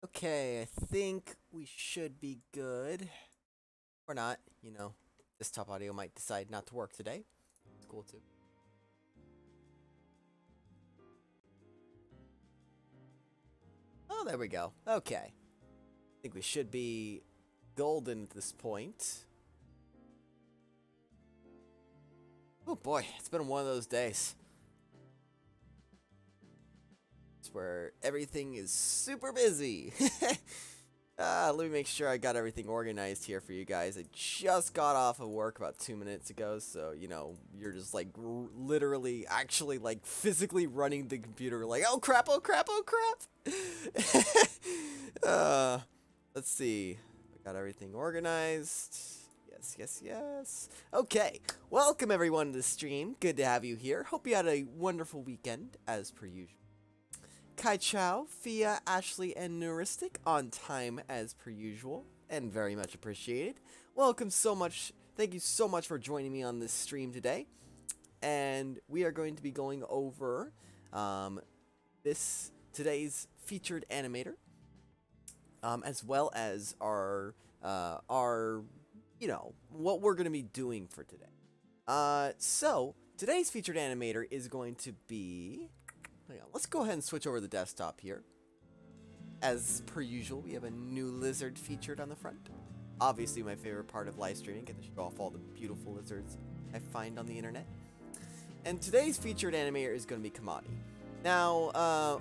Okay, I think we should be good. Or not, desktop audio might decide not to work today. It's cool too. Oh, there we go. Okay. I think we should be golden at this point. Oh boy, it's been one of those days. It's where everything is super busy. Let me make sure I got everything organized here for you guys. I just got off of work about 2 minutes ago, so, you're just, like, literally, actually, like, physically running the computer, like, oh crap, oh crap, oh crap! Let's see. I got everything organized. Yes, yes, yes. Okay, welcome everyone to the stream. Good to have you here. Hope you had a wonderful weekend, as per usual. Kai Chow, Fia, Ashley, and Neuristic on time as per usual, and very much appreciated. Welcome so much. Thank you so much for joining me on this stream today. And we are going to be going over today's featured animator, as well as our what we're going to be doing for today. So today's featured animator is going to be. Hang on, let's go ahead and switch over the desktop here. As per usual, we have a new lizard featured on the front. Obviously my favorite part of live streaming, get to show off all the beautiful lizards I find on the internet. And today's featured animator is going to be Kamadi. Now,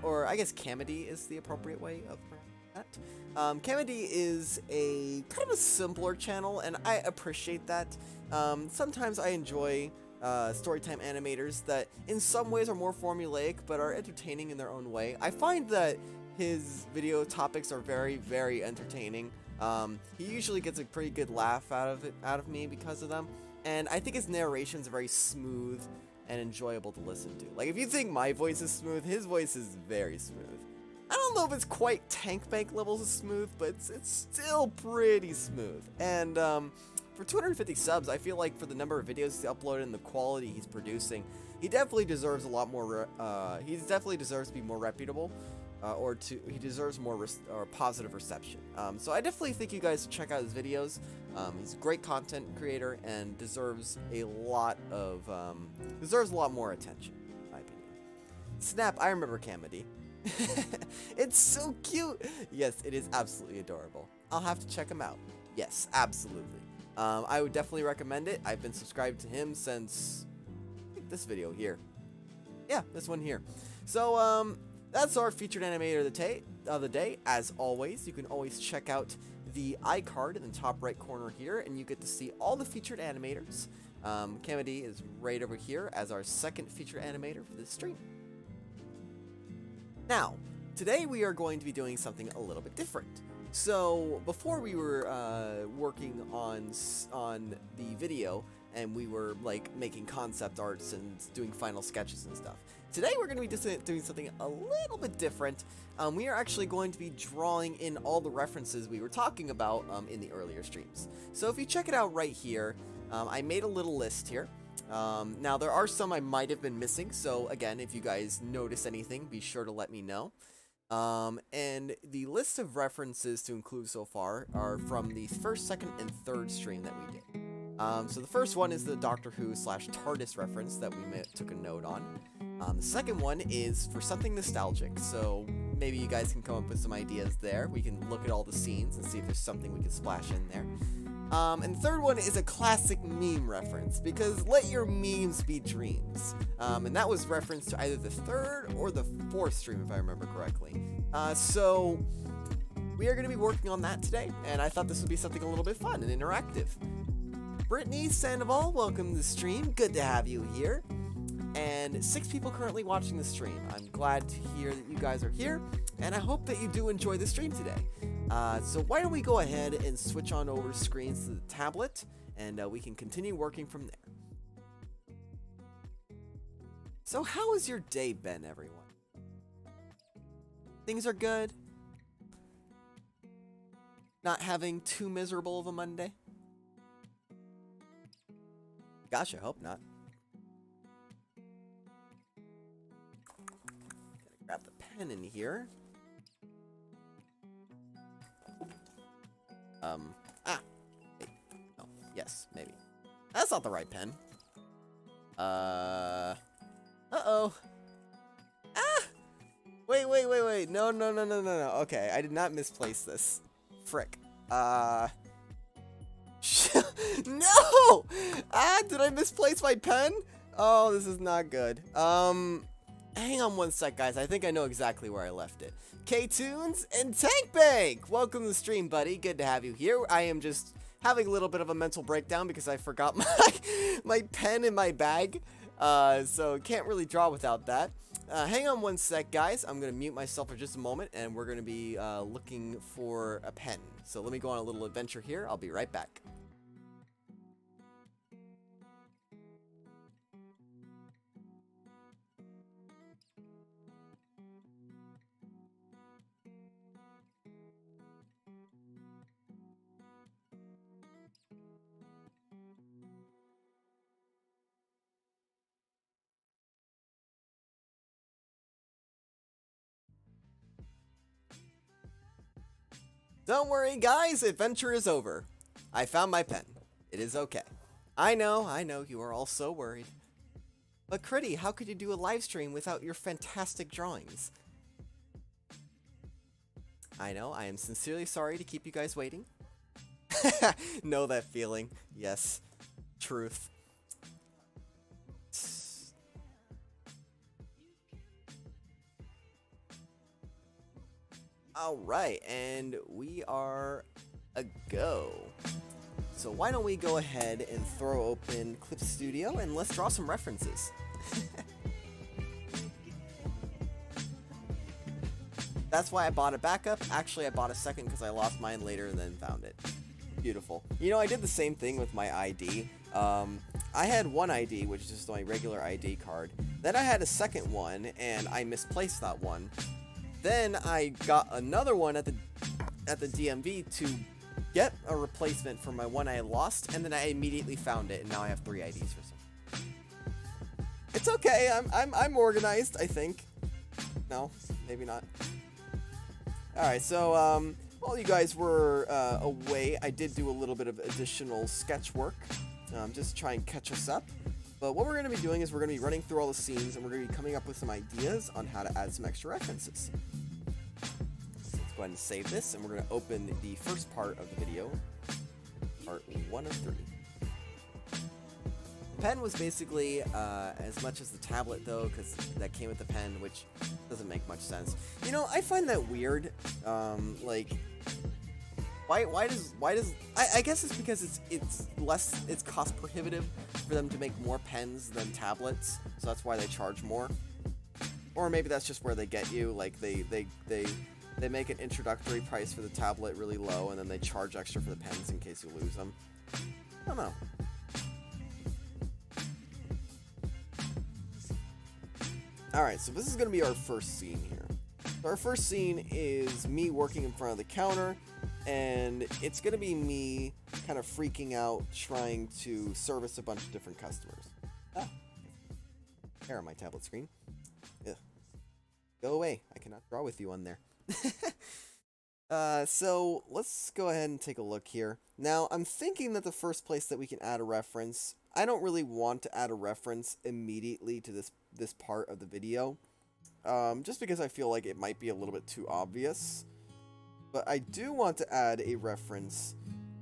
or I guess Kamadi is the appropriate way of that. Kamadi is a kind of a simpler channel, and I appreciate that. Sometimes I enjoy storytime animators that in some ways are more formulaic but are entertaining in their own way. I find that his video topics are very, very entertaining. He usually gets a pretty good laugh out of me because of them, and I think his narrations are very smooth and enjoyable to listen to. Like, if you think my voice is smooth, his voice is very smooth. I don't know if it's quite Tank Bank levels of smooth, but it's still pretty smooth. And for 250 subs, I feel like for the number of videos he's uploaded and the quality he's producing, he definitely deserves a lot more. He definitely deserves to be more reputable, he deserves more positive reception. So I definitely think you guys should check out his videos. He's a great content creator and deserves a lot more attention, in my opinion. Snap, I remember Kamadi. It's so cute. Yes, it is absolutely adorable. I'll have to check him out. Yes, absolutely. I would definitely recommend it. I've been subscribed to him since I think this video here. Yeah, this one here. So that's our featured animator of the day. As always, you can always check out the iCard in the top right corner here, and you get to see all the featured animators. Kamadi is right over here as our second featured animator for this stream. Now, today we are going to be doing something a little bit different. So, before we were working on the video, and we were, like, making concept arts and doing final sketches and stuff. Today we're going to be just doing something a little bit different. We are actually going to be drawing in all the references we were talking about in the earlier streams. So if you check it out right here, I made a little list here. Now, there are some I might have been missing, so again, if you guys notice anything, be sure to let me know. And the list of references to include so far are from the first, second, and third stream that we did. So the first one is the Doctor Who / Tardis reference that we took a note on. The second one is for something nostalgic, so maybe you guys can come up with some ideas there. We can look at all the scenes and see if there's something we can splash in there. And the third one is a classic meme reference, because let your memes be dreams. And that was referenced to either the third or the fourth stream, if I remember correctly. So we are going to be working on that today, and I thought this would be something a little bit fun and interactive. Brittany Sandoval, welcome to the stream. Good to have you here. And 6 people currently watching the stream. I'm glad to hear that you guys are here, and I hope that you do enjoy the stream today. So why don't we go ahead and switch on over screens to the tablet, and we can continue working from there. So how has your day been, everyone? Things are good? Not having too miserable of a Monday? Gosh, I hope not. Gotta grab the pen in here. Ah! Wait. Oh, yes, maybe. That's not the right pen. Uh-oh. Ah! Wait. No. Okay, I did not misplace this. Frick. No! Ah, did I misplace my pen? Oh, this is not good. Hang on one sec, guys. I think I know exactly where I left it. K-Tunes and Tank Bank! Welcome to the stream, buddy. Good to have you here. I am just having a little bit of a mental breakdown because I forgot my pen in my bag. So can't really draw without that. Hang on one sec, guys. I'm going to mute myself for just a moment, and we're going to be looking for a pen. So let me go on a little adventure here. I'll be right back. Don't worry, guys, adventure is over. I found my pen. It is okay. I know, you are all so worried. But Chritty, how could you do a live stream without your fantastic drawings? I know, I am sincerely sorry to keep you guys waiting. Know that feeling. Yes. Truth. Alright, and we are a go. So why don't we go ahead and throw open Clip Studio and let's draw some references. That's why I bought a backup. Actually, I bought a second because I lost mine later and then found it. Beautiful. You know, I did the same thing with my ID. I had one ID, which is just my regular ID card. Then I had a second one, and I misplaced that one. Then I got another one at the DMV to get a replacement for my one I had lost, and then I immediately found it, and now I have 3 IDs for some. It's okay. I'm organized, I think. No, maybe not. All right, so while you guys were away, I did do a little bit of additional sketch work, just to try and catch us up. But what we're going to be doing is we're going to be running through all the scenes, and we're going to be coming up with some ideas on how to add some extra references. So let's go ahead and save this, and we're going to open the first part of the video, part 1 of 3. The pen was basically as much as the tablet, though, because that came with the pen, which doesn't make much sense. You know, I find that weird. Like, why does I guess it's because it's cost prohibitive for them to make more pens than tablets, so that's why they charge more. Or maybe that's just where they get you. Like they make an introductory price for the tablet really low, and then they charge extra for the pens in case you lose them. I don't know. Alright, so this is going to be our first scene here. So our first scene is me working in front of the counter, and it's going to be me kind of freaking out trying to service a bunch of different customers. Ah, hair on my tablet screen. Ugh. Go away. I cannot draw with you on there. So let's go ahead and take a look here. Now, I'm thinking that the first place that we can add a reference, I don't really want to add a reference immediately to this part of the video, just because I feel like it might be a little bit too obvious. But I do want to add a reference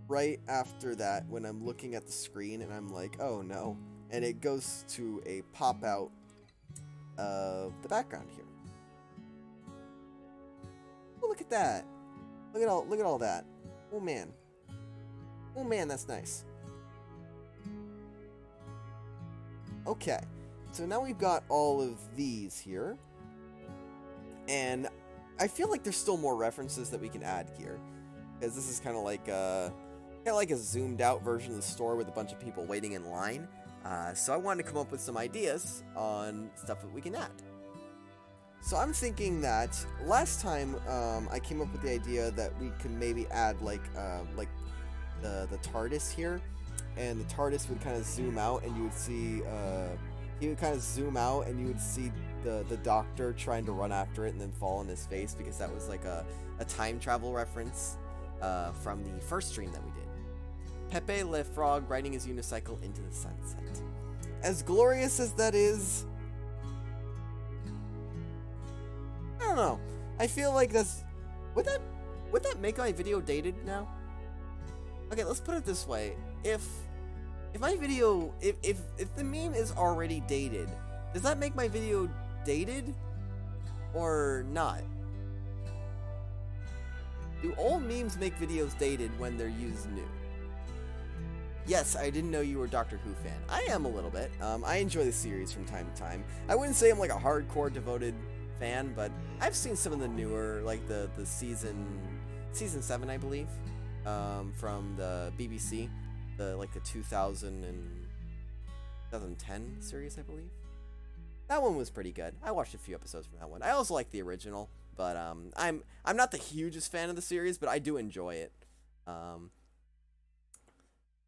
right after that when I'm looking at the screen and I'm like, oh no, and it goes to a pop out of the background here. Oh, look at that. Look at all that. Oh man. Oh man, that's nice. Okay. So now we've got all of these here. And I feel like there's still more references that we can add here. Because this is kind of like a zoomed out version of the store with a bunch of people waiting in line. So I wanted to come up with some ideas on stuff that we can add. So I'm thinking that last time I came up with the idea that we can maybe add like the Tardis here, and the Tardis would kind of zoom out, and you would see he would kind of zoom out, and you would see the Doctor trying to run after it and then fall on his face, because that was like a time travel reference from the first stream that we did. Pepe Le Frog riding his unicycle into the sunset. As glorious as that is, I don't know. I feel like that's... Would that make my video dated now? Okay, let's put it this way. If my video... If the meme is already dated, does that make my video dated? Or not? Do old memes make videos dated when they're used new? Yes, I didn't know you were a Doctor Who fan. I am a little bit. I enjoy the series from time to time. I wouldn't say I'm like a hardcore devoted fan, but I've seen some of the newer, like the season 7, I believe, from the BBC, the 2010 series, I believe. That one was pretty good. I watched a few episodes from that one. I also like the original, but I'm not the hugest fan of the series, but I do enjoy it.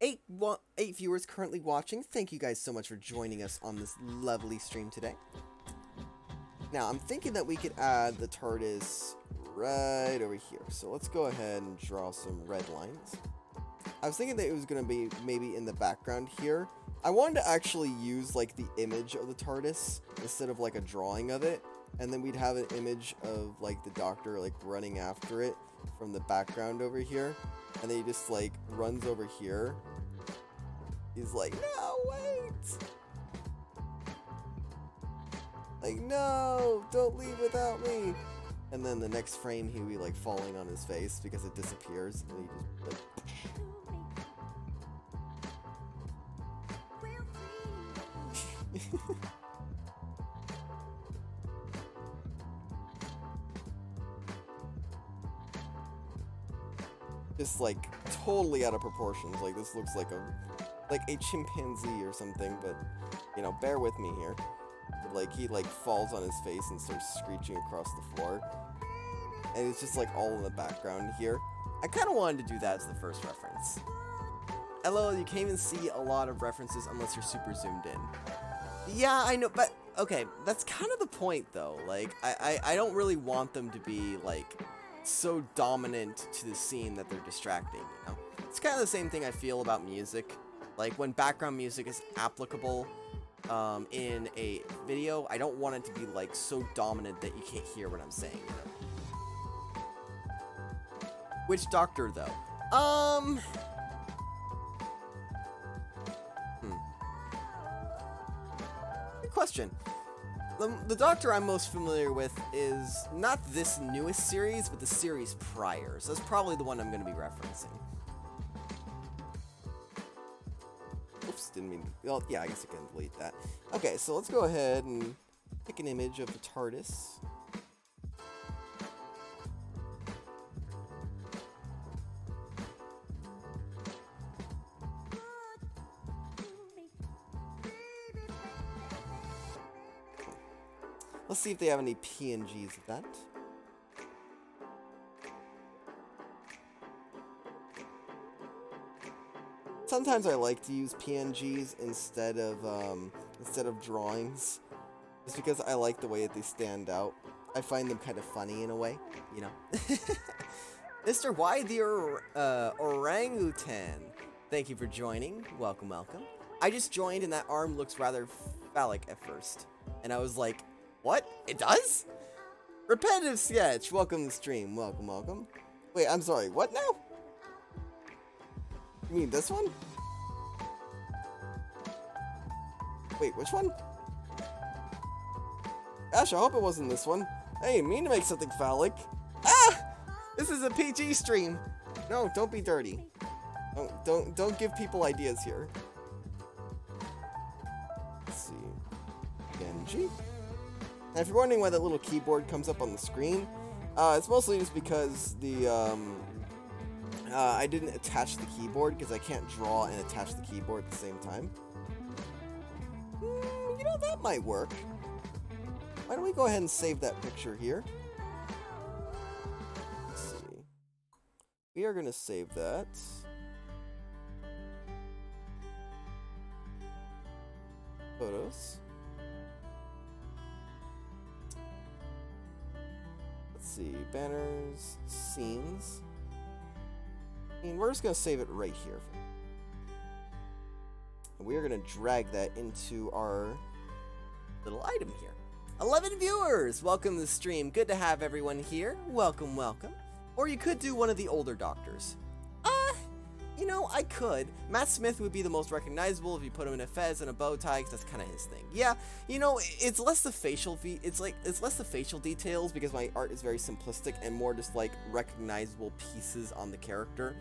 8 viewers currently watching. Thank you guys so much for joining us on this lovely stream today. Now, I'm thinking that we could add the Tardis right over here. So let's go ahead and draw some red lines. I was thinking that it was going to be maybe in the background here. I wanted to actually use like the image of the Tardis instead of like a drawing of it. And then we'd have an image of like the Doctor like running after it from the background over here. And then he just like runs over here. He's like, no, wait! Like, no, don't leave without me! And then the next frame he'll be like falling on his face because it disappears. And he just like... Just like totally out of proportions. Like this looks like a chimpanzee or something, but you know, bear with me here. But, like he like falls on his face and starts screeching across the floor, and it's just like all in the background here. I kind of wanted to do that as the first reference. LOL, you can't even see a lot of references unless you're super zoomed in. Yeah, I know, but okay, that's kind of the point though. Like I don't really want them to be like so dominant to the scene that they're distracting, you know? It's kind of the same thing I feel about music. Like, when background music is applicable in a video, I don't want it to be, like, so dominant that you can't hear what I'm saying, you know? Which Doctor, though? Good question. The Doctor I'm most familiar with is not this newest series, but the series prior. So that's probably the one I'm going to be referencing. Oops, didn't mean... Well, yeah, I guess I can delete that. Okay, so let's go ahead and pick an image of the TARDIS. Let's see if they have any PNGs of that. Sometimes I like to use PNGs instead of drawings, just because I like the way that they stand out. I find them kind of funny in a way, you know. Mr. Y the Orangutan, thank you for joining. Welcome, welcome. I just joined and that arm looks rather phallic at first, and I was like, what? It does? Repetitive sketch. Welcome to the stream. Welcome, welcome. Wait, I'm sorry. What now? You mean this one? Wait, which one? Gosh, I hope it wasn't this one. I didn't mean to make something phallic. Ah! This is a PG stream. No, don't be dirty. Don't give people ideas here. Let's see. Genji. And if you're wondering why that little keyboard comes up on the screen, it's mostly just because the I didn't attach the keyboard because I can't draw and attach the keyboard at the same time. You know, that might work. Why don't we go ahead and save that picture here? Let's see. We are going to save that. Photos. Let's see. Banners. Scenes. And we're just going to save it right here. And we are going to drag that into our little item here. 11 viewers! Welcome to the stream. Good to have everyone here. Welcome, welcome. Or you could do one of the older doctors. You know, I could. Matt Smith would be the most recognizable if you put him in a fez and a bow tie, because that's kind of his thing. Yeah, you know, it's less the facial it's less the facial details, because my art is very simplistic, and more just like recognizable pieces on the character.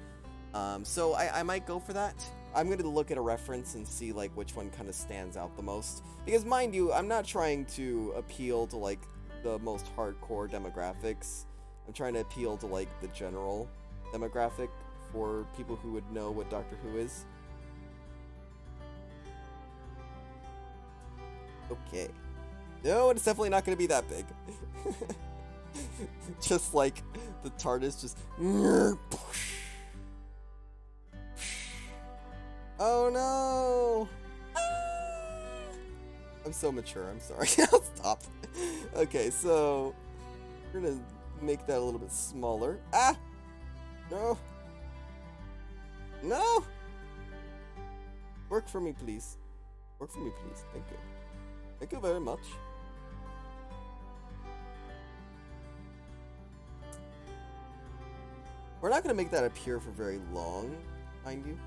So I might go for that. I'm going to look at a reference and see like which one kind of stands out the most. Because mind you, I'm not trying to appeal to like the most hardcore demographics. I'm trying to appeal to like the general demographic for people who would know what Doctor Who is. Okay. No, it's definitely not going to be that big. Just like the Tardis just... Oh no! I'm so mature, I'm sorry. I'll stop. Okay, so we're gonna make that a little bit smaller. Ah! No! No! Work for me, please. Work for me, please. Thank you. Thank you very much. We're not gonna make that appear for very long, mind you.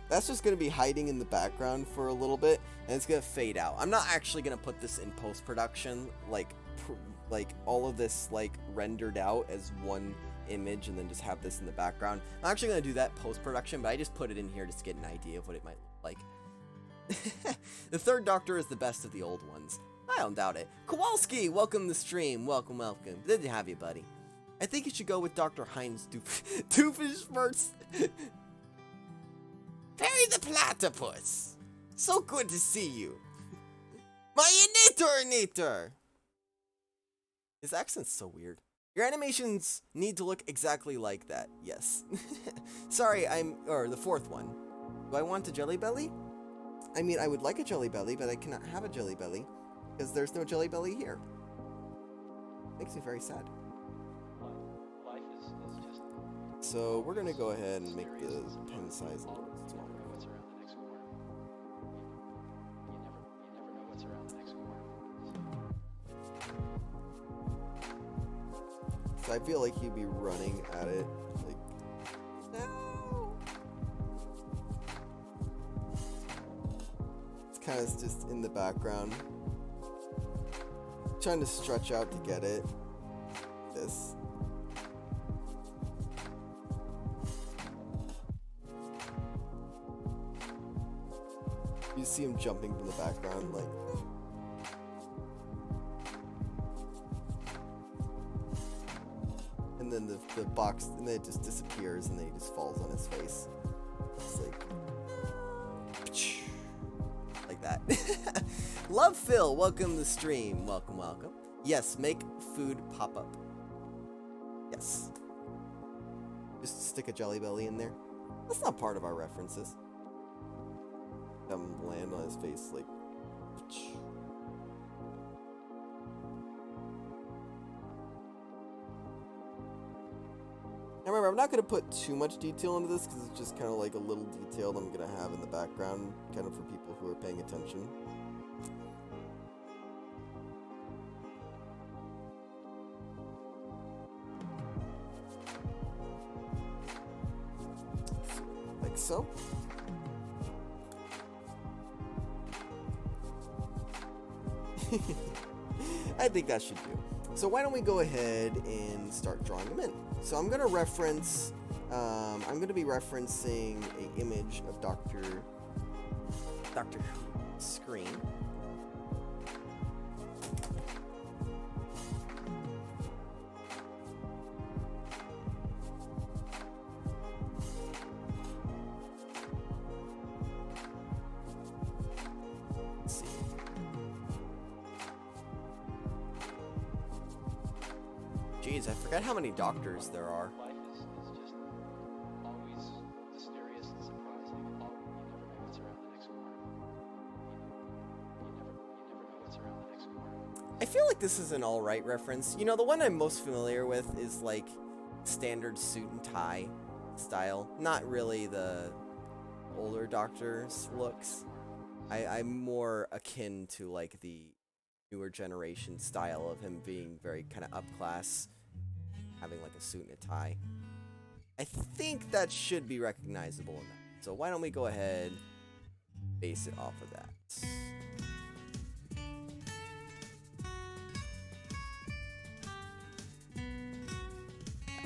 That's just going to be hiding in the background for a little bit, and it's going to fade out. I'm not actually going to put this in post-production, like all of this like rendered out as one image and then just have this in the background. I'm actually going to do that post-production, but I just put it in here just to get an idea of what it might look like. The third Doctor is the best of the old ones. I don't doubt it. Kowalski, welcome to the stream. Welcome, welcome. Good to have you, buddy. I think you should go with Dr. Heinz Doofus first. Perry the Platypus! So good to see you! My Animator! His accent's so weird. Your animations need to look exactly like that, yes. Sorry, or the fourth one. Do I want a Jelly Belly? I mean, I would like a Jelly Belly, but I cannot have a Jelly Belly, because there's no Jelly Belly here. Makes me very sad. Life is just... So, we're gonna go ahead and make the pen size a little bit smaller. What's around the next corner? You never know what's around the next corner. So I feel like he'd be running at it, like, no! It's kind of just in the background. Trying to stretch out to get it. This. You see him jumping from the background, like... And then the box, and then it just disappears, and then he just falls on his face. It's like that. Love Phil, welcome to the stream. Welcome, welcome. Yes, make food pop up. Yes. Just stick a Jelly Belly in there. That's not part of our references. Have him land on his face, like... Now remember, I'm not going to put too much detail into this, because it's just kind of like a little detail that I'm going to have in the background, kind of for people who are paying attention. Like so. I think that should do. So why don't we go ahead and start drawing them in. So I'm going to reference, I'm going to be referencing an image of Doctor Who's screen. Let's see. Jeez, I forgot how many doctors there are. Life is just always mysterious and surprising. You never know what's around the next corner. feel like this is an alright reference. You know, the one I'm most familiar with is like standard suit and tie style. Not really the older Doctor's looks. I'm more akin to like the newer generation style of him being very kind of upclass, having like a suit and a tie. I think that should be recognizable enough. So why don't we go ahead and base it off of that.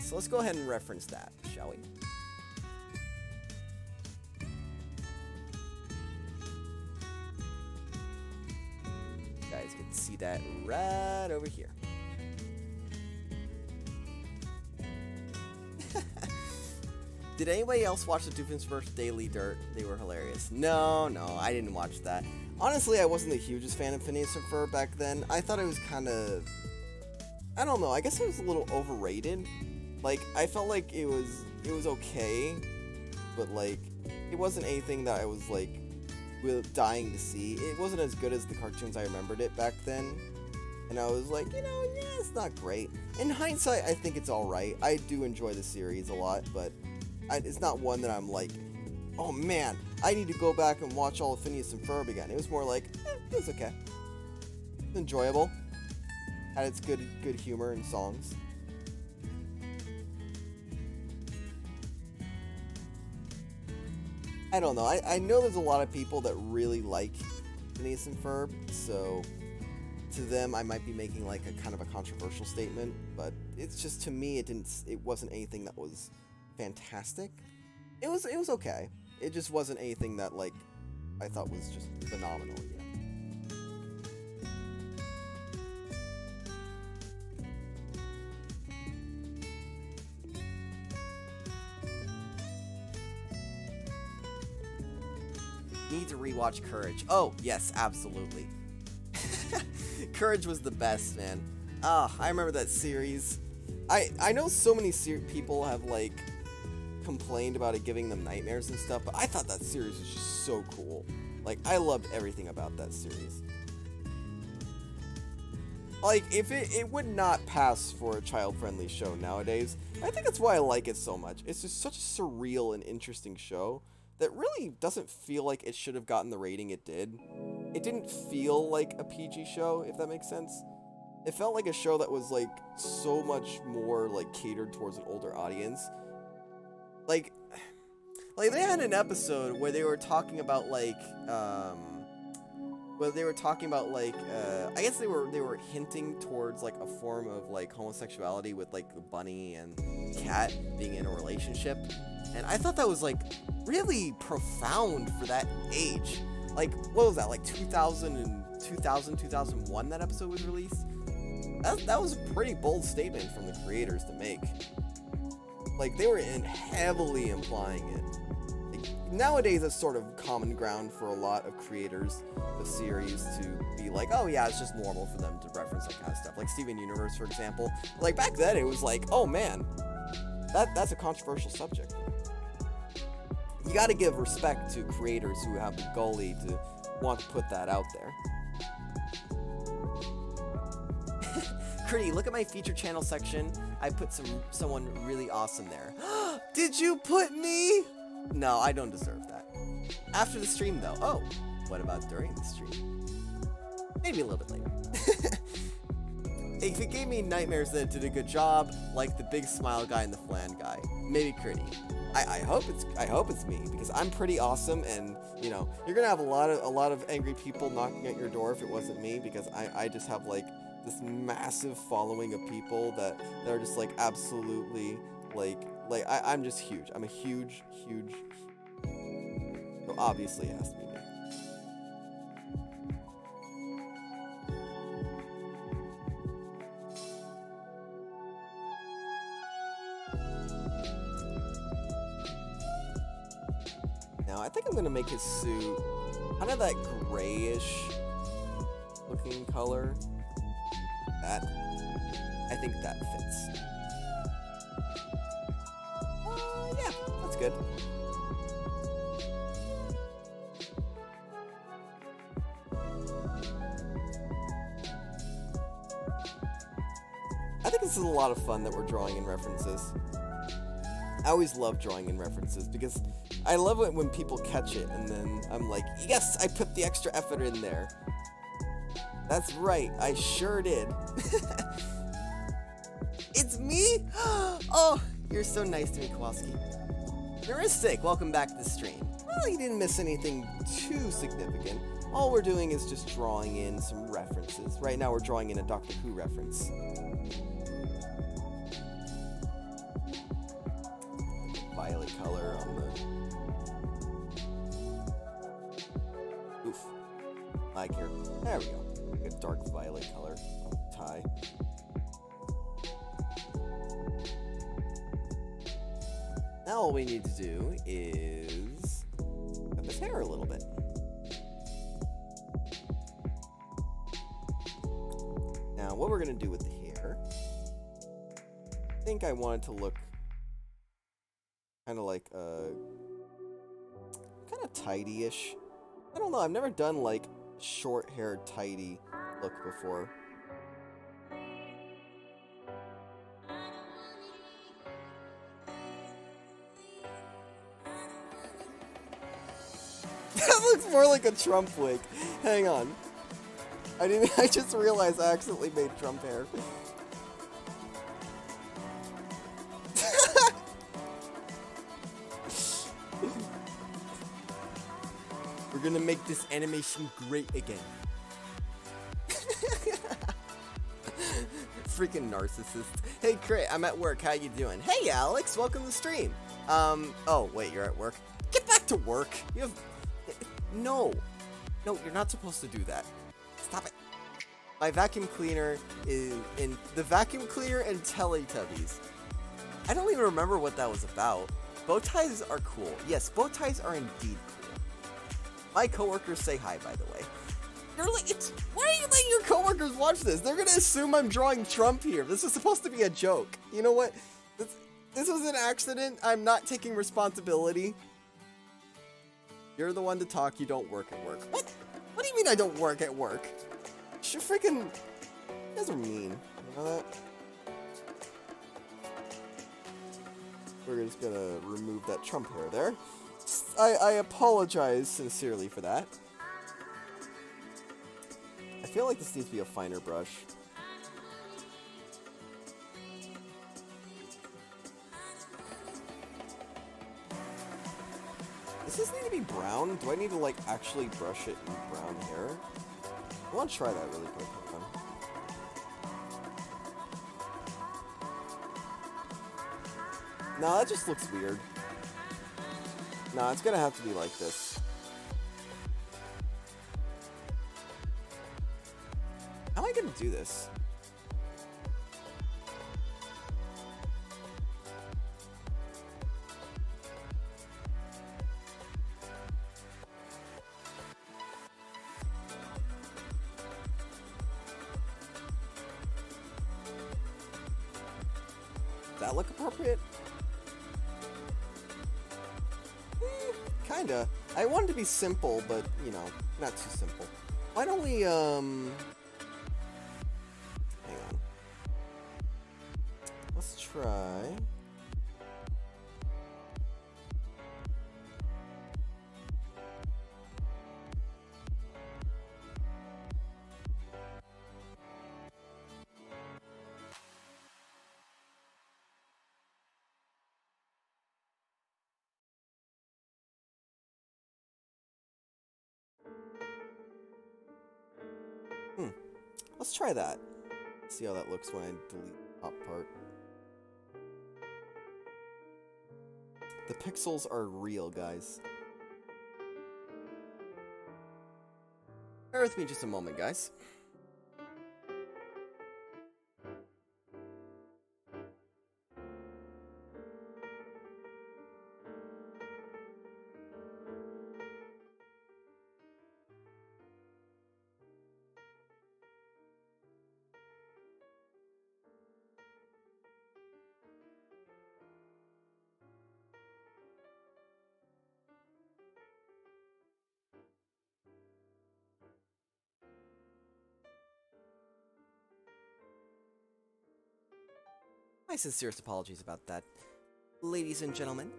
So let's go ahead and reference that, shall we? You guys can see that right over here. Did anybody else watch the Doofenshmirtz Daily Dirt? They were hilarious. No, I didn't watch that. Honestly, I wasn't the hugest fan of Phineas and Ferb back then. I thought it was kind of... I don't know, I guess it was a little overrated. Like, I felt like it was okay, but like, it wasn't anything that I was like, really dying to see. It wasn't as good as the cartoons I remembered it back then. And I was like, you know, yeah, it's not great. In hindsight, I think it's alright. I do enjoy the series a lot, but it's not one that I'm like, oh man, I need to go back and watch all of Phineas and Ferb again. It was more like, it was okay. It was enjoyable. Had its good humor and songs. I don't know. I know there's a lot of people that really like Phineas and Ferb, so to them I might be making like a kind of a controversial statement, but it's just, to me, it wasn't anything that was fantastic. It was okay. It just wasn't anything that like I thought was just phenomenal. Yeah. Need to rewatch Courage. Oh, yes, absolutely. Courage was the best, man. I remember that series. I know so many people have, like, complained about it giving them nightmares and stuff, but I thought that series was just so cool. Like, I loved everything about that series. Like, if it would not pass for a child-friendly show nowadays. I think that's why I like it so much. It's just such a surreal and interesting show that really doesn't feel like it should have gotten the rating it did. It didn't feel like a PG show, if that makes sense. It felt like a show that was like so much more like catered towards an older audience. Like they had an episode where they were talking about I guess they were hinting towards like a form of like homosexuality with like the bunny and cat being in a relationship. And I thought that was like really profound for that age. Like, what was that, like 2001 that episode was released? That was a pretty bold statement from the creators to make. Like, they were heavily implying it. Like, nowadays, it's sort of common ground for a lot of creators of series to be like, oh yeah, it's just normal for them to reference that kind of stuff. Like Steven Universe, for example. Like, back then, it was like, oh man, that's a controversial subject. You gotta give respect to creators who have the gully to want to put that out there. Chritty, look at my feature channel section. I put someone really awesome there. Did you put me? No, I don't deserve that. After the stream, though. Oh, what about during the stream? Maybe a little bit later. If it gave me nightmares, then it did a good job, like the big smile guy and the flan guy. Maybe Chritty. I hope it's me, because I'm pretty awesome, and you know, you're gonna have a lot of angry people knocking at your door if it wasn't me, because I just have like this massive following of people that are just like absolutely like I'm just huge. I'm a huge. So obviously it has to be me. Now, I think I'm going to make his suit kind of that grayish looking color. I think that fits. Yeah, that's good. I think this is a lot of fun that we're drawing in references. I always love drawing in references because I love it when people catch it and then I'm like, yes, I put the extra effort in there. That's right, I sure did. It's me? Oh, you're so nice to me, Kowalski. Heuristic, welcome back to the stream. Well, you didn't miss anything too significant. All we're doing is just drawing in some references. Right now we're drawing in a Doctor Who reference. Violet color on the... Oof. Like here. There we go. Like a dark violet color on the tie. Now all we need to do is cut his hair a little bit. Now what we're going to do with the hair, I think I want it to look kind of like kind of tidy-ish. I don't know, I've never done like short hair tidy look before. That looks more like a Trump wig. Hang on. I just realized I accidentally made Trump hair. We're gonna make this animation great again. Freaking narcissist. Hey Crit, I'm at work. How you doing? Hey Alex, welcome to the stream. Oh wait, you're at work. Get back to work. You have no, you're not supposed to do that. Stop it. My vacuum cleaner is in the vacuum cleaner and Teletubbies. I don't even remember what that was about. Bow ties are cool. Yes, bow ties are indeed cool. My coworkers say hi, by the way. You're like, why are you letting your coworkers watch this? They're gonna assume I'm drawing Trump here. This is supposed to be a joke. You know what? This was an accident. I'm not taking responsibility. You're the one to talk. You don't work at work. What? What do you mean I don't work at work? You freaking... You guys are mean. You know that? We're just gonna remove that Trump hair there. I apologize sincerely for that. I feel like this needs to be a finer brush. Does this need to be brown? Do I need to, like, actually brush it in brown hair? I want to try that really quick. Hold on. No, that just looks weird. No, it's gonna have to be like this. How am I gonna do this? Does that look appropriate? Kinda. I wanted to be simple, but, you know, not too simple. Why don't we, hang on. Let's try... Let's try that. See how that looks when I delete the top part. The pixels are real, guys. Bear with me just a moment, guys. My sincerest apologies about that, ladies and gentlemen.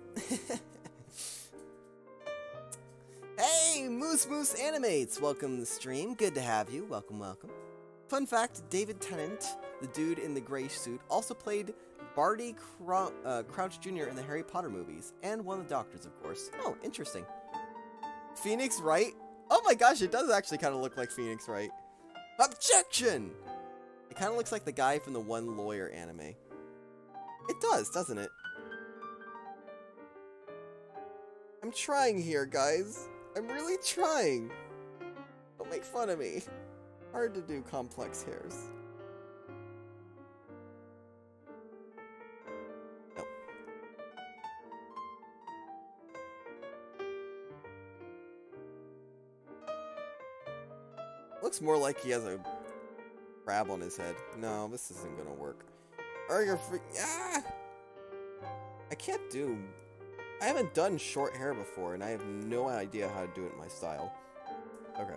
Hey, Moose Animates! Welcome to the stream. Good to have you. Welcome, welcome. Fun fact, David Tennant, the dude in the gray suit, also played Barty Crouch Jr. in the Harry Potter movies, and one of the Doctors, of course. Oh, interesting. Phoenix Wright? Oh my gosh, it does actually kind of look like Phoenix Wright. Objection! It kind of looks like the guy from the One Lawyer anime. It does, doesn't it? I'm trying here, guys. I'm really trying. Don't make fun of me. Hard to do complex hairs. Nope. Looks more like he has a crab on his head. No, this isn't gonna work. Or you're ah! I can't do... I haven't done short hair before, and I have no idea how to do it in my style. Okay.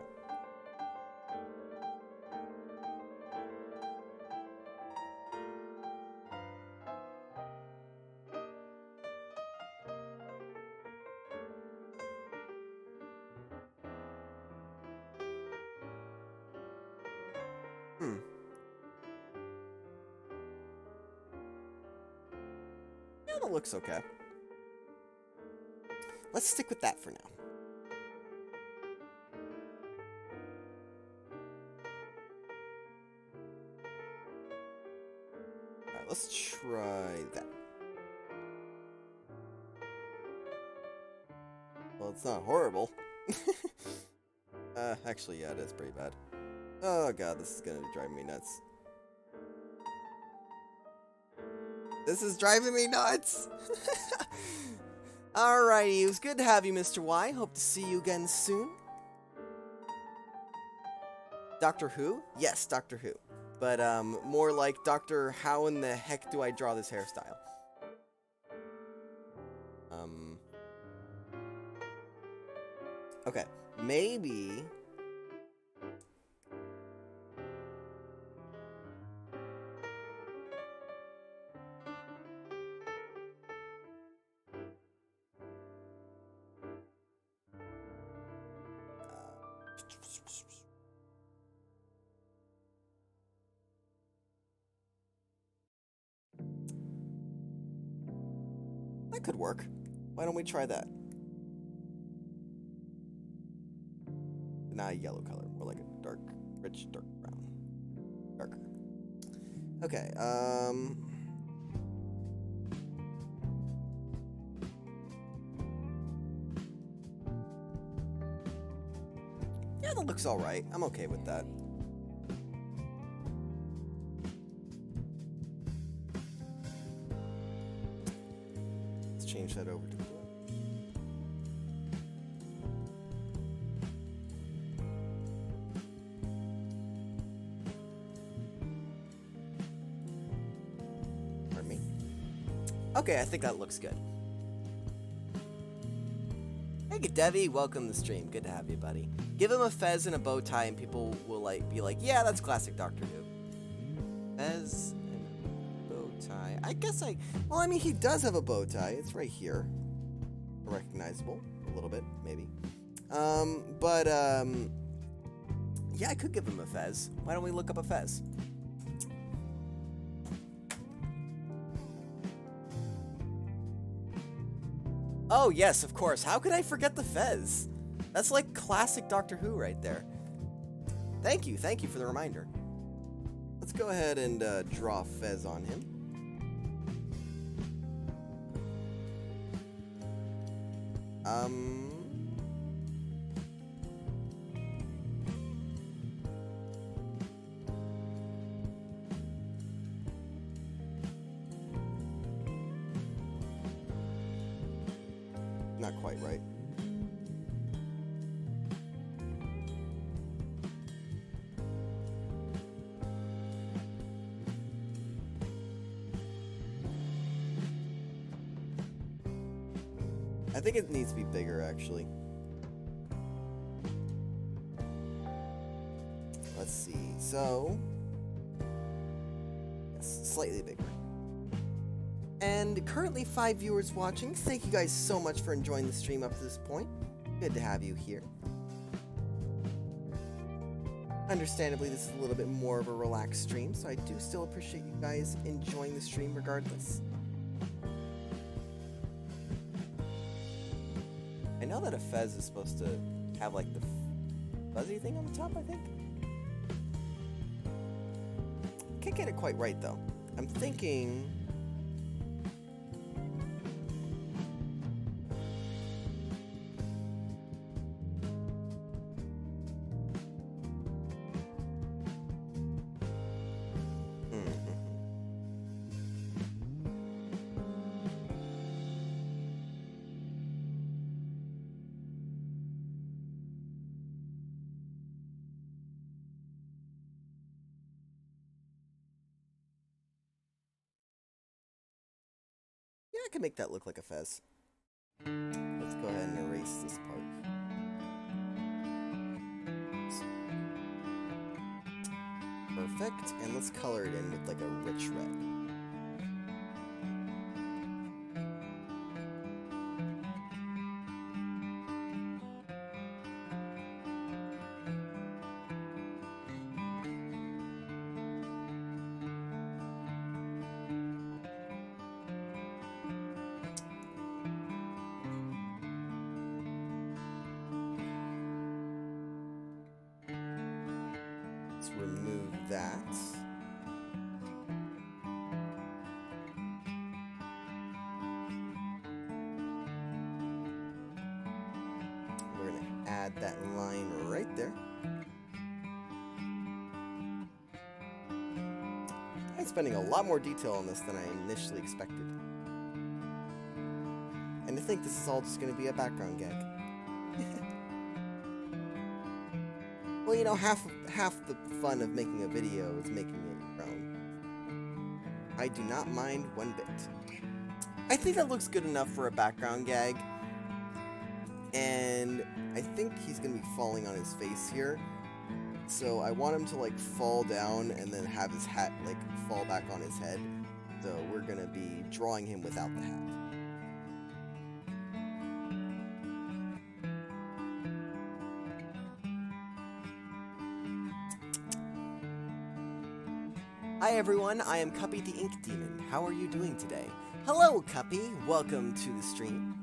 Yeah, that looks okay. Let's stick with that for now. Alright, let's try that. Well, it's not horrible. Actually, yeah, it is pretty bad. Oh god, this is gonna drive me nuts. This is driving me nuts! Alrighty, it was good to have you, Mr. Y. Hope to see you again soon. Doctor Who? Yes, Doctor Who. But, more like Doctor How in the heck do I draw this hairstyle? Okay, maybe... that could work. Why don't we try that? Not a yellow color, more like a dark, rich, dark brown. Darker. Okay, yeah, that looks alright. I'm okay with that. Let's change that over to blue. Pardon me. Okay, I think that looks good. Hey, Devi, welcome to the stream. Good to have you, buddy. Give him a fez and a bow tie, and people will be like, yeah, that's classic Doctor Who. Fez and a bow tie. I guess well, I mean, he does have a bow tie. It's right here. Recognizable, a little bit, maybe. Yeah, I could give him a fez. Why don't we look up a fez? Oh, yes, of course. How could I forget the fez? That's like classic Doctor Who right there. Thank you for the reminder. Let's go ahead and draw fez on him. Not quite right. I think it needs to be bigger, actually. Let's see. So, yes, slightly bigger. And currently 5 viewers watching. Thank you guys so much for enjoying the stream up to this point. Good to have you here. Understandably, this is a little bit more of a relaxed stream, so I do still appreciate you guys enjoying the stream regardless. I know that a fez is supposed to have like the fuzzy thing on the top, I think. Can't get it quite right though. I'm thinking... I can make that look like a fez. Let's go ahead and erase this part. Perfect, and let's color it in with like a rich red. Remove that. We're going to add that line right there. I'm spending a lot more detail on this than I initially expected. And I think this is all just going to be a background gag. Well, you know, half the fun of making a video is making it your own. I do not mind one bit. I think that looks good enough for a background gag. And I think he's going to be falling on his face here. So I want him to like fall down and then have his hat like fall back on his head. So we're going to be drawing him without the hat. Hi everyone, I am Cuppy the Ink Demon. How are you doing today? Hello Cuppy, welcome to the stream.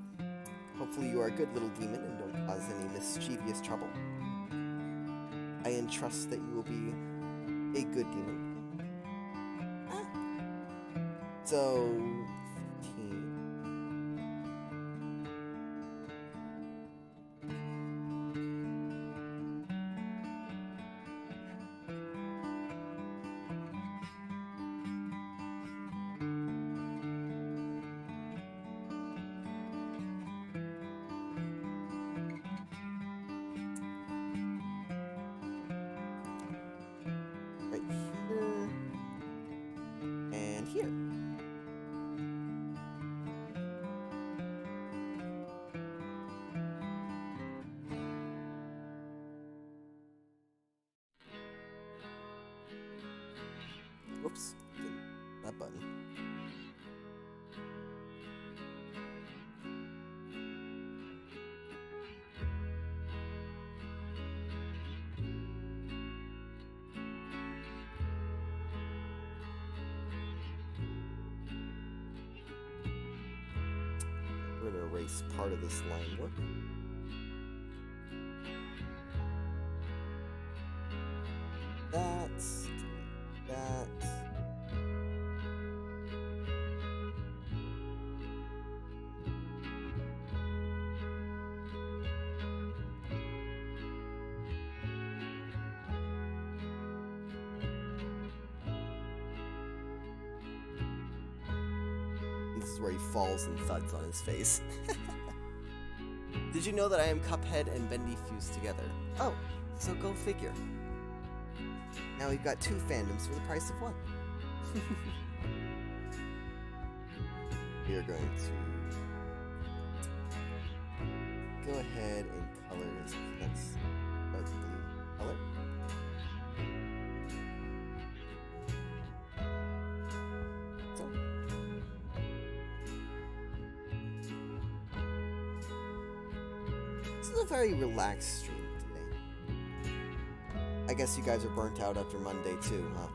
Hopefully you are a good little demon and don't cause any mischievous trouble. I entrust that you will be a good demon. So, 15. Whoops, that button. We're going to erase part of this line work. That's that. This is where he falls and thuds on his face. Did you know that I am Cuphead and Bendy fused together? Oh, so go figure. Now we've got two fandoms for the price of one. We are going to go ahead and color his pants a blue color. So, This is a very relaxed stream today. I guess you guys are burnt out after Monday too, huh?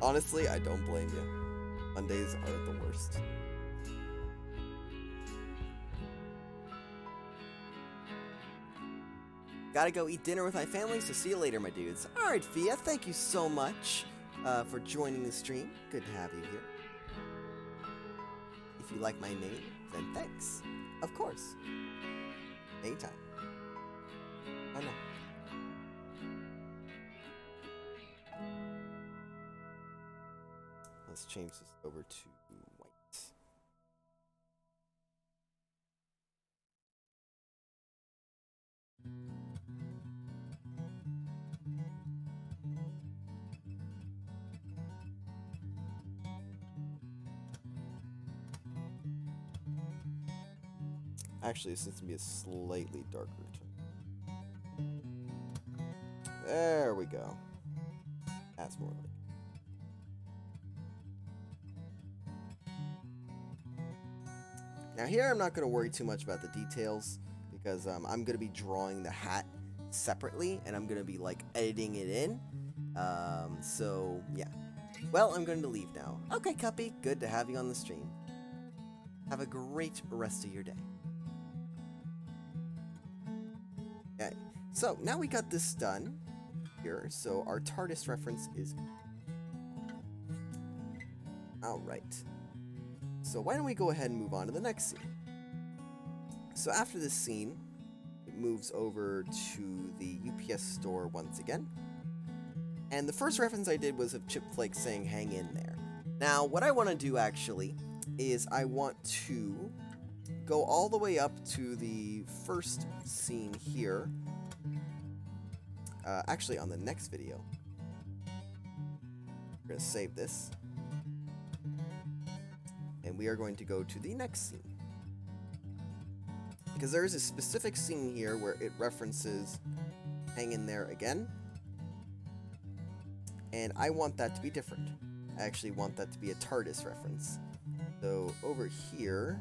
Honestly, I don't blame you. Mondays are the worst. Gotta go eat dinner with my family, so see you later, my dudes. Alright, Fia, thank you so much for joining the stream. Good to have you here. If you like my name, then thanks. Of course. Anytime. Oh no. Let's change this over to white. Actually, this needs to be a slightly darker tone. There we go. That's more like it. Now here, I'm not going to worry too much about the details because I'm going to be drawing the hat separately and I'm going to be like editing it in. So yeah. Well, I'm going to leave now. Okay, Cuppy, good to have you on the stream. Have a great rest of your day. Okay, so now we got this done here, so our Tardis reference is alright. So why don't we go ahead and move on to the next scene. So after this scene, it moves over to the UPS store once again. And the first reference I did was of Chip Flake saying hang in there. Now what I want to do actually is I want to go all the way up to the first scene here. Actually, on the next video. We're going to save this. And we are going to go to the next scene. Because there is a specific scene here where it references hang in there again. And I want that to be different. I actually want that to be a Tardis reference. So over here...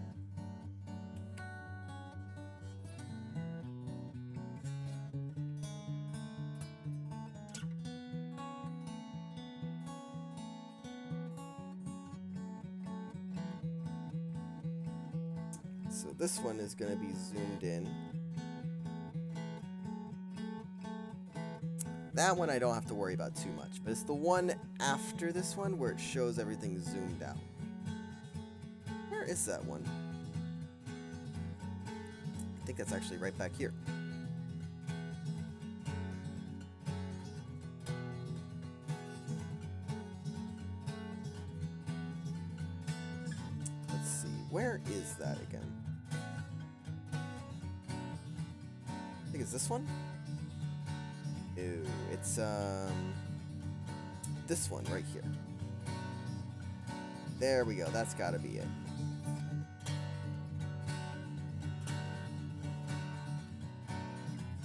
So this one is going to be zoomed in. That one I don't have to worry about too much, but it's the one after this one where it shows everything zoomed out. Where is that one? I think that's actually right back here. Let's see, where is that again? I think it's this one? No, it's this one right here. There we go, that's gotta be it.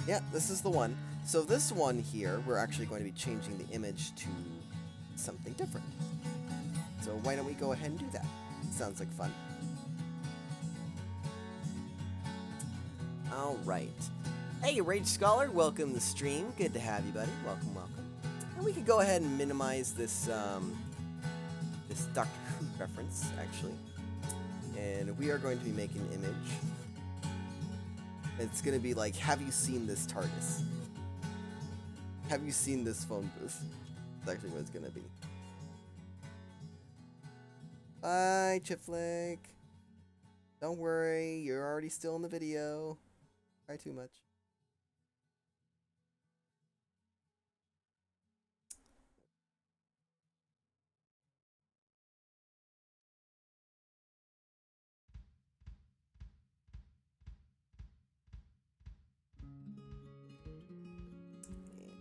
Yeah, this is the one. So this one here, we're actually going to be changing the image to something different. So why don't we go ahead and do that? Sounds like fun. Alright. Hey, Rage Scholar, welcome to the stream. Good to have you, buddy. Welcome, welcome. And we could go ahead and minimize this, this Doctor Who reference, actually. And we are going to be making an image. It's going to be like, have you seen this TARDIS? Have you seen this phone booth? That's actually what it's going to be. Bye, Chipflake. Don't worry, you're already still in the video. Try too much.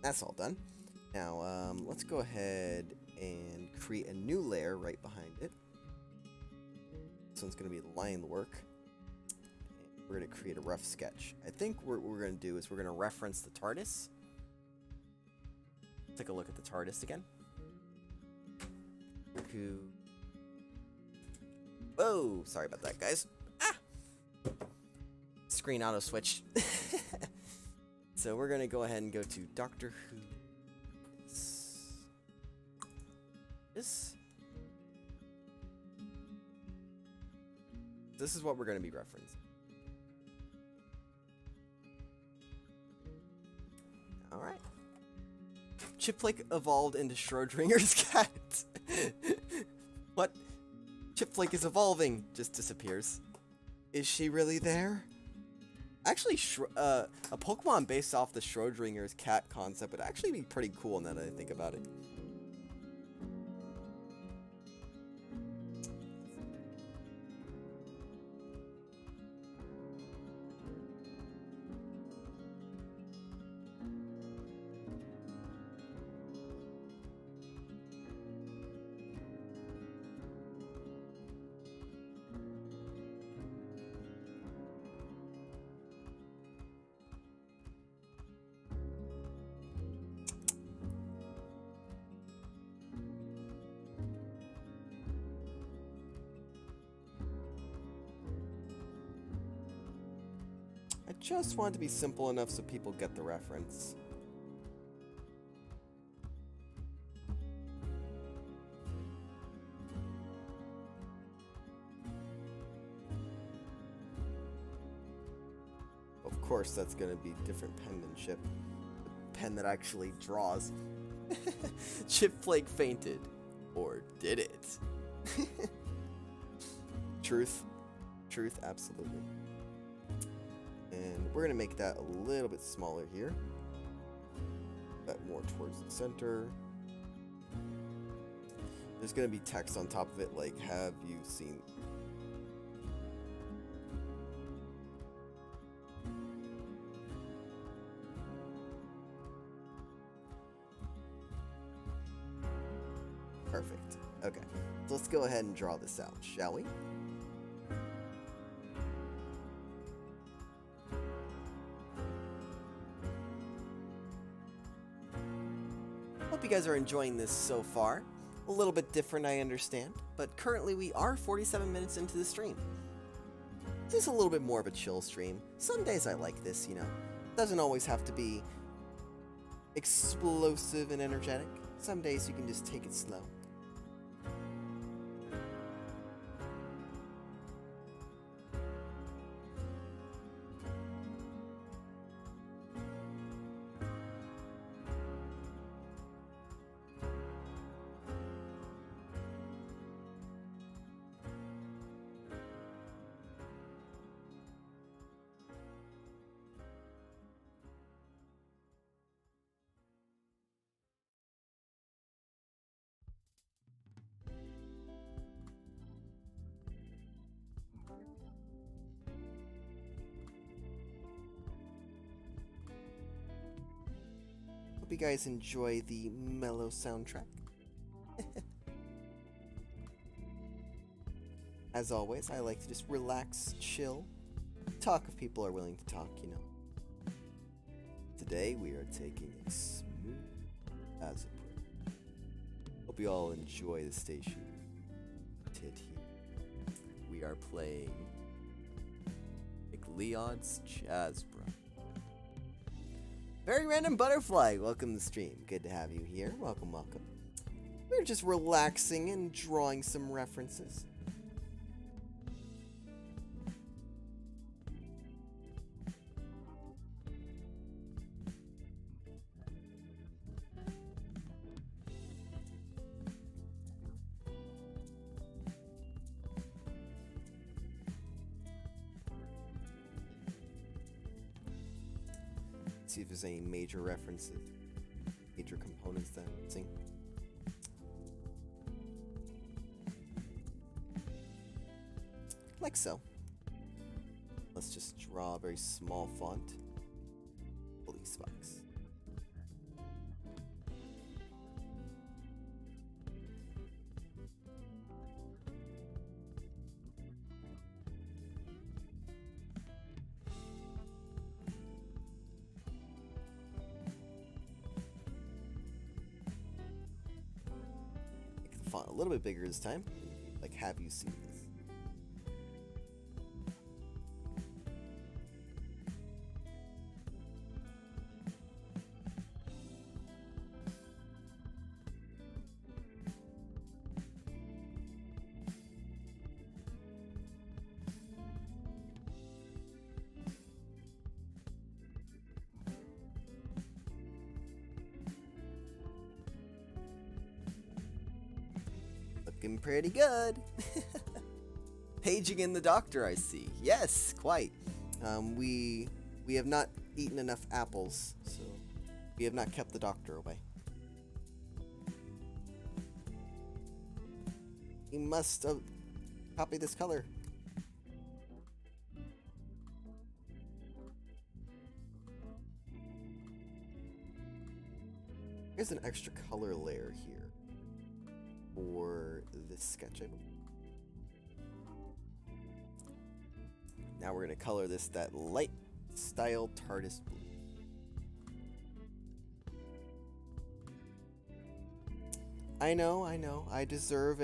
That's all done. Now, let's go ahead and create a new layer right behind it. This one's going to be the line work. And we're going to create a rough sketch. I think what we're going to do is we're going to reference the TARDIS. Take a look at the TARDIS again. Whoa, sorry about that, guys. Ah! screen auto switched. So we're gonna go ahead and go to Doctor Who. This is what we're gonna be referencing. All right. Chipflake evolved into Schrodinger's cat. What? Chipflake is evolving. Just disappears. Is she really there? Actually, a Pokemon based off the Schrodinger's cat concept would actually be pretty cool now that I think about it. I just want it to be simple enough so people get the reference. Of course, that's going to be different penmanship. The pen that actually draws. Chipflake fainted. Or did it? Truth. Truth, absolutely. And we're going to make that a little bit smaller here. That more towards the center. There's going to be text on top of it like, have you seen... Perfect. Okay. So let's go ahead and draw this out, shall we? Hope you guys are enjoying this so far. A little bit different, I understand, but currently we are 47 minutes into the stream. This is a little bit more of a chill stream. Some days I like this, you know. Doesn't always have to be explosive and energetic. Some days you can just take it slow. Hope you guys enjoy the mellow soundtrack. As always, I like to just relax, chill, talk if people are willing to talk, you know. Today we are taking it smooth as a prayer. Hope you all enjoy the station. We are playing Leon's Jazz Bro. Very Random Butterfly, welcome to the stream. Good to have you here. Welcome, welcome. We're just relaxing and drawing some references. See if there's any major references, major components that I'm missing. Like so. Let's just draw a very small font. Police box. Font a little bit bigger this time. Like, have you seen this? Looking pretty good. Paging in the doctor, I see. Yes, quite. We have not eaten enough apples, so we have not kept the doctor away. You must copy this color. Here's an extra color layer here for this sketch, I believe. Now we're going to color this that light style Tardis blue. I know. I deserve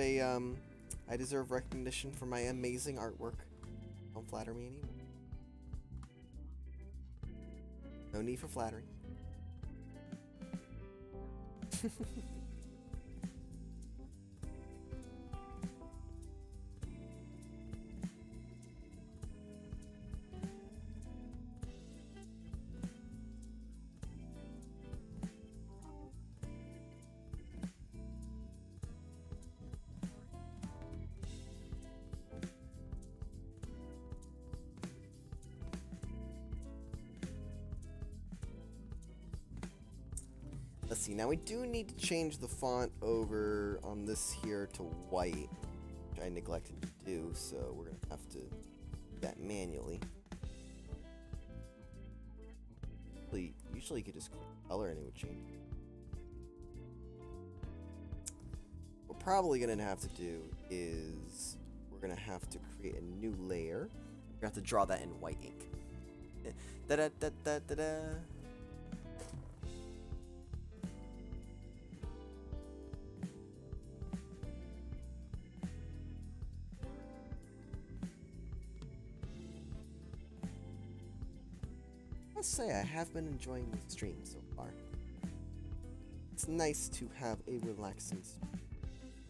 recognition for my amazing artwork. Don't flatter me anymore. No need for flattery. Let's see, now we do need to change the font over on this here to white, which I neglected to do, so we're going to have to do that manually. Usually you could just click color and it would change. What we're probably going to have to do is we're going to have to create a new layer. We're going to have to draw that in white ink. Da-da-da-da-da-da. I must say I have been enjoying the stream so far. It's nice to have a relaxing stream.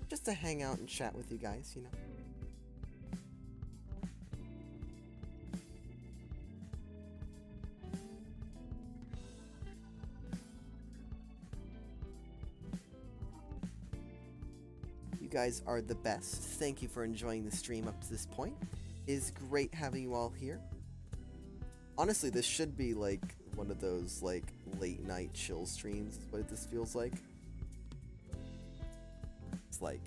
Just to hang out and chat with you guys, you know. You guys are the best. Thank you for enjoying the stream up to this point. It is great having you all here. Honestly, this should be like one of those like late night chill streams, is what this feels like. It's like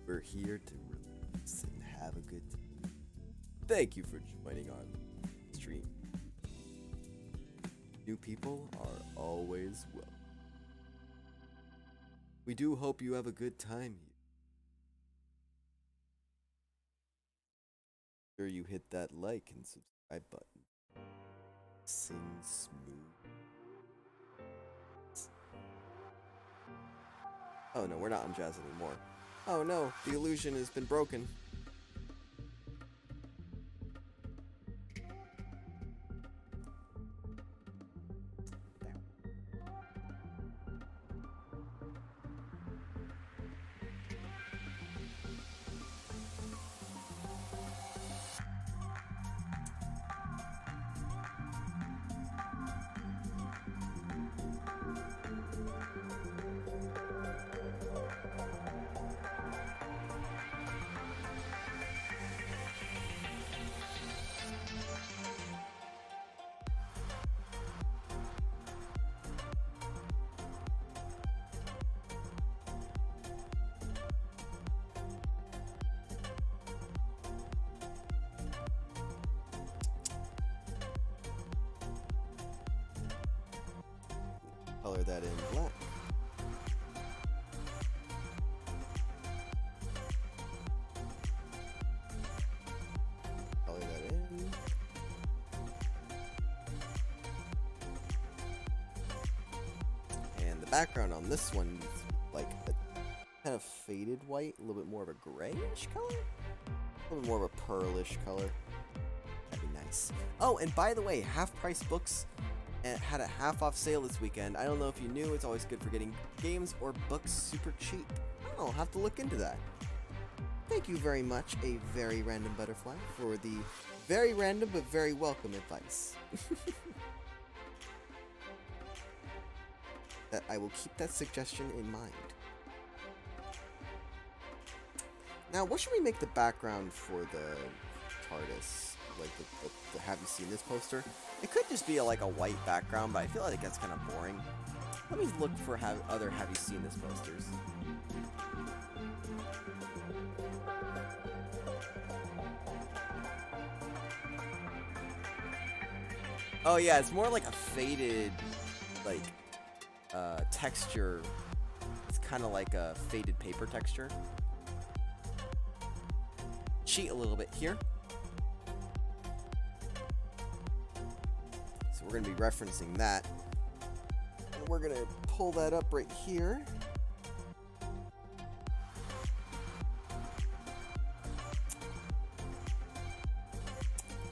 we're here to relax and have a good time. Thank you for joining on stream. New people are always welcome. We do hope you have a good time here. Sure you hit that like and subscribe button. Sing smooth. Oh no, we're not on jazz anymore. Oh no, the illusion has been broken. Color that in black. Color that in. And the background on this one is like a kind of faded white, a little bit more of a grayish color, a little bit more of a pearlish color. That'd be nice. Oh, and by the way, Half Price Books had a half-off sale this weekend. I don't know if you knew, it's always good for getting games or books super cheap. I'll have to look into that. Thank you very much, a very random butterfly, for the very random but very welcome advice. That I will keep that suggestion in mind. Now, what should we make the background for the Tardis? Like the have you seen this poster? It could just be like a white background, but I feel like that's kind of boring. Let me look for other have you seen this posters. Oh yeah, it's more like a faded, like, texture. It's kind of like a faded paper texture. Cheat a little bit here. So we're going to be referencing that. And we're going to pull that up right here.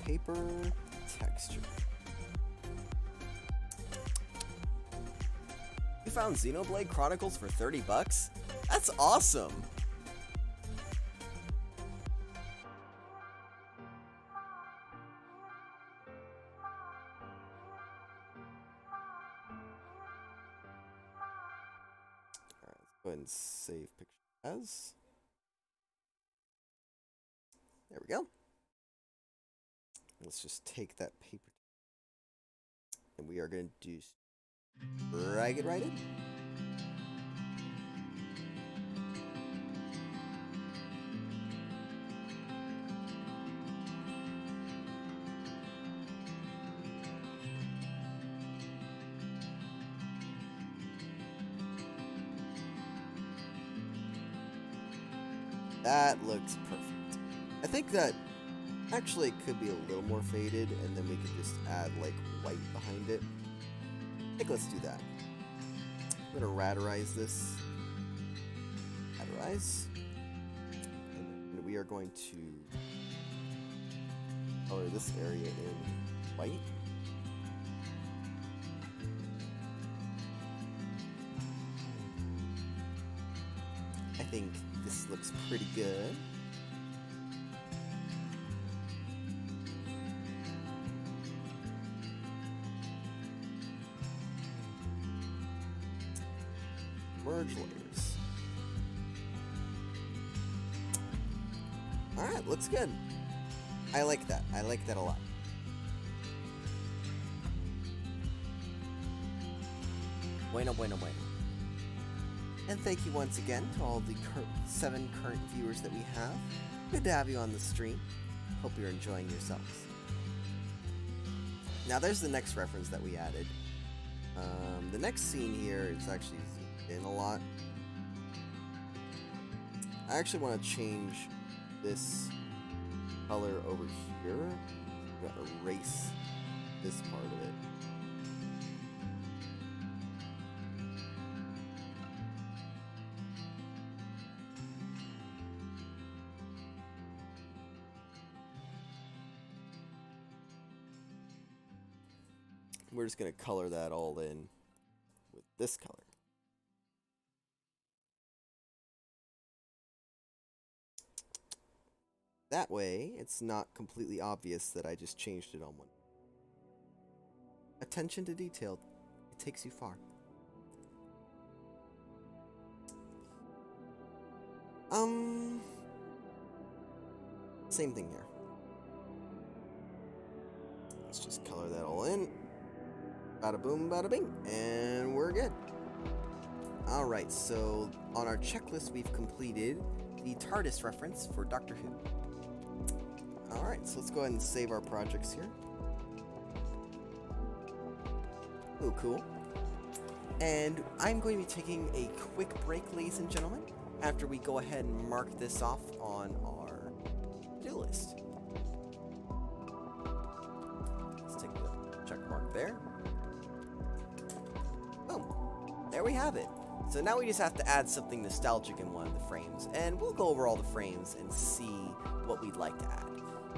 Paper texture. You found Xenoblade Chronicles for 30 bucks? That's awesome! Alright, let's go ahead and save picture as. There we go. Let's just take that paper and we are going to do drag it right in. That looks perfect. I think that actually it could be a little more faded, and then we could just add like white behind it. I think let's do that. I'm gonna radarize this. Radarize. And we are going to color this area in white. I think this looks pretty good. Merge layers. Alright, looks good. I like that. I like that a lot. Bueno, bueno, bueno. And thank you once again to all the 7 current viewers that we have. Good to have you on the stream. Hope you're enjoying yourselves. Now there's the next reference that we added. The next scene here is actually zoomed in a lot. I actually want to change this color over here. I'm going to erase this part of it. We're just going to color that all in with this color. That way, it's not completely obvious that I just changed it on one. Attention to detail, it takes you far. Same thing here. Let's just color that all in. Bada boom, bada bing, and we're good. Alright, so on our checklist, we've completed the Tardis reference for Doctor Who. Alright, so let's go ahead and save our projects here. Oh, cool. And I'm going to be taking a quick break, ladies and gentlemen, after we go ahead and mark this off on our to-do list. Let's take the check mark there. Boom. There we have it. So now we just have to add something nostalgic in one of the frames, and we'll go over all the frames and see what we'd like to add.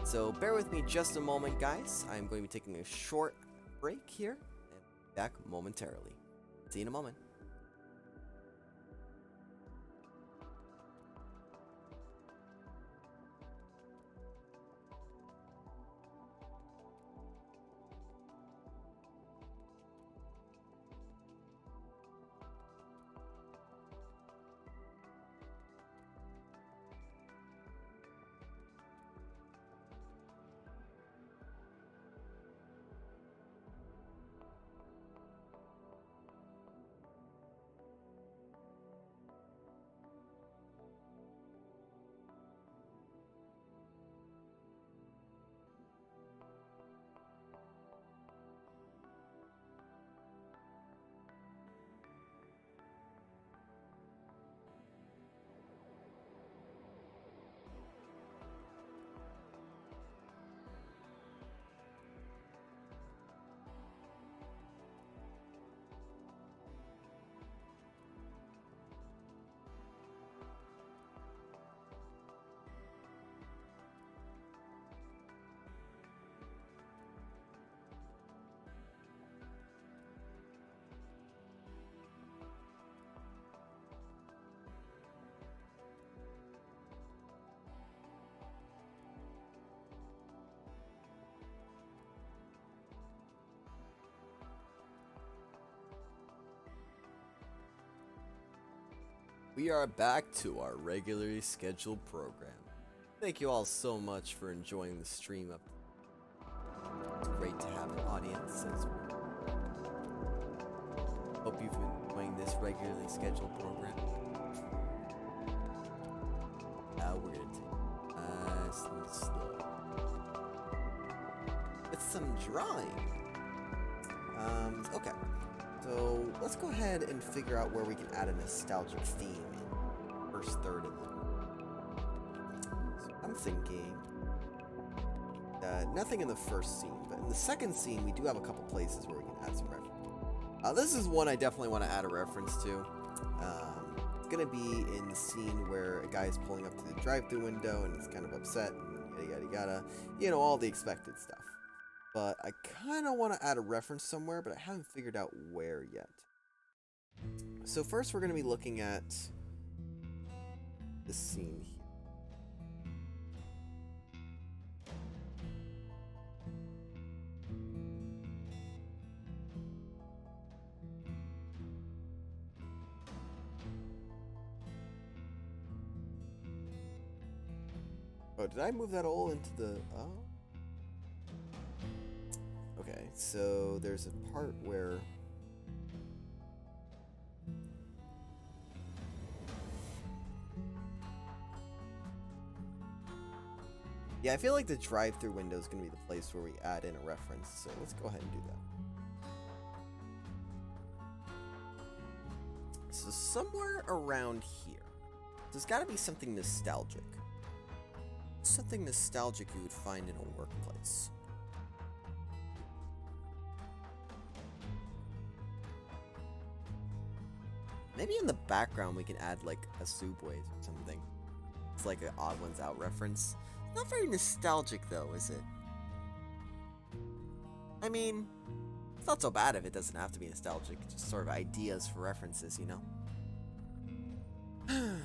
So bear with me just a moment, guys. I'm going to be taking a short break here, and be back momentarily. See you in a moment. We are back to our regularly scheduled program. Thank you all so much for enjoying the stream up. It's great to have an audience as well. Hope you've been enjoying this regularly scheduled program. Now we're gonna take nice and slow with some drawing. Okay. So let's go ahead and figure out where we can add a nostalgic theme in the first third of it. So I'm thinking nothing in the first scene, but in the second scene we do have a couple places where we can add some reference. This is one I definitely want to add a reference to. It's gonna be in the scene where a guy is pulling up to the drive-thru window and he's kind of upset and yada yada yada, you know, all the expected stuff. But I kind of want to add a reference somewhere, but I haven't figured out where yet. So first we're going to be looking at this scene here. Oh, did I move that all into the... Oh. Okay, so there's a part where... Yeah, I feel like the drive-thru window is going to be the place where we add in a reference, so let's go ahead and do that. So somewhere around here, there's got to be something nostalgic. Something nostalgic you would find in a workplace. Maybe in the background we can add like a Subways or something. It's like an Odd Ones Out reference. Not very nostalgic though, is it? I mean, it's not so bad if it doesn't have to be nostalgic. Just sort of ideas for references, you know? I'm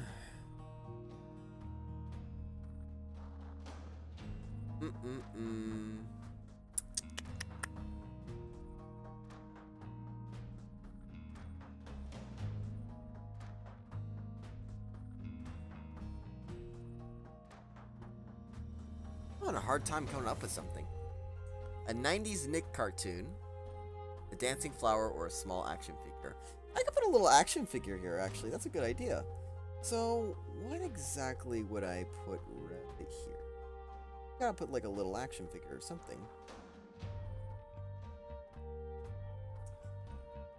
having a hard time coming up with something. A 90s Nick cartoon, a dancing flower, or a small action figure. I could put a little action figure here, actually. That's a good idea. So, what exactly would I put right here? Gotta put like a little action figure or something.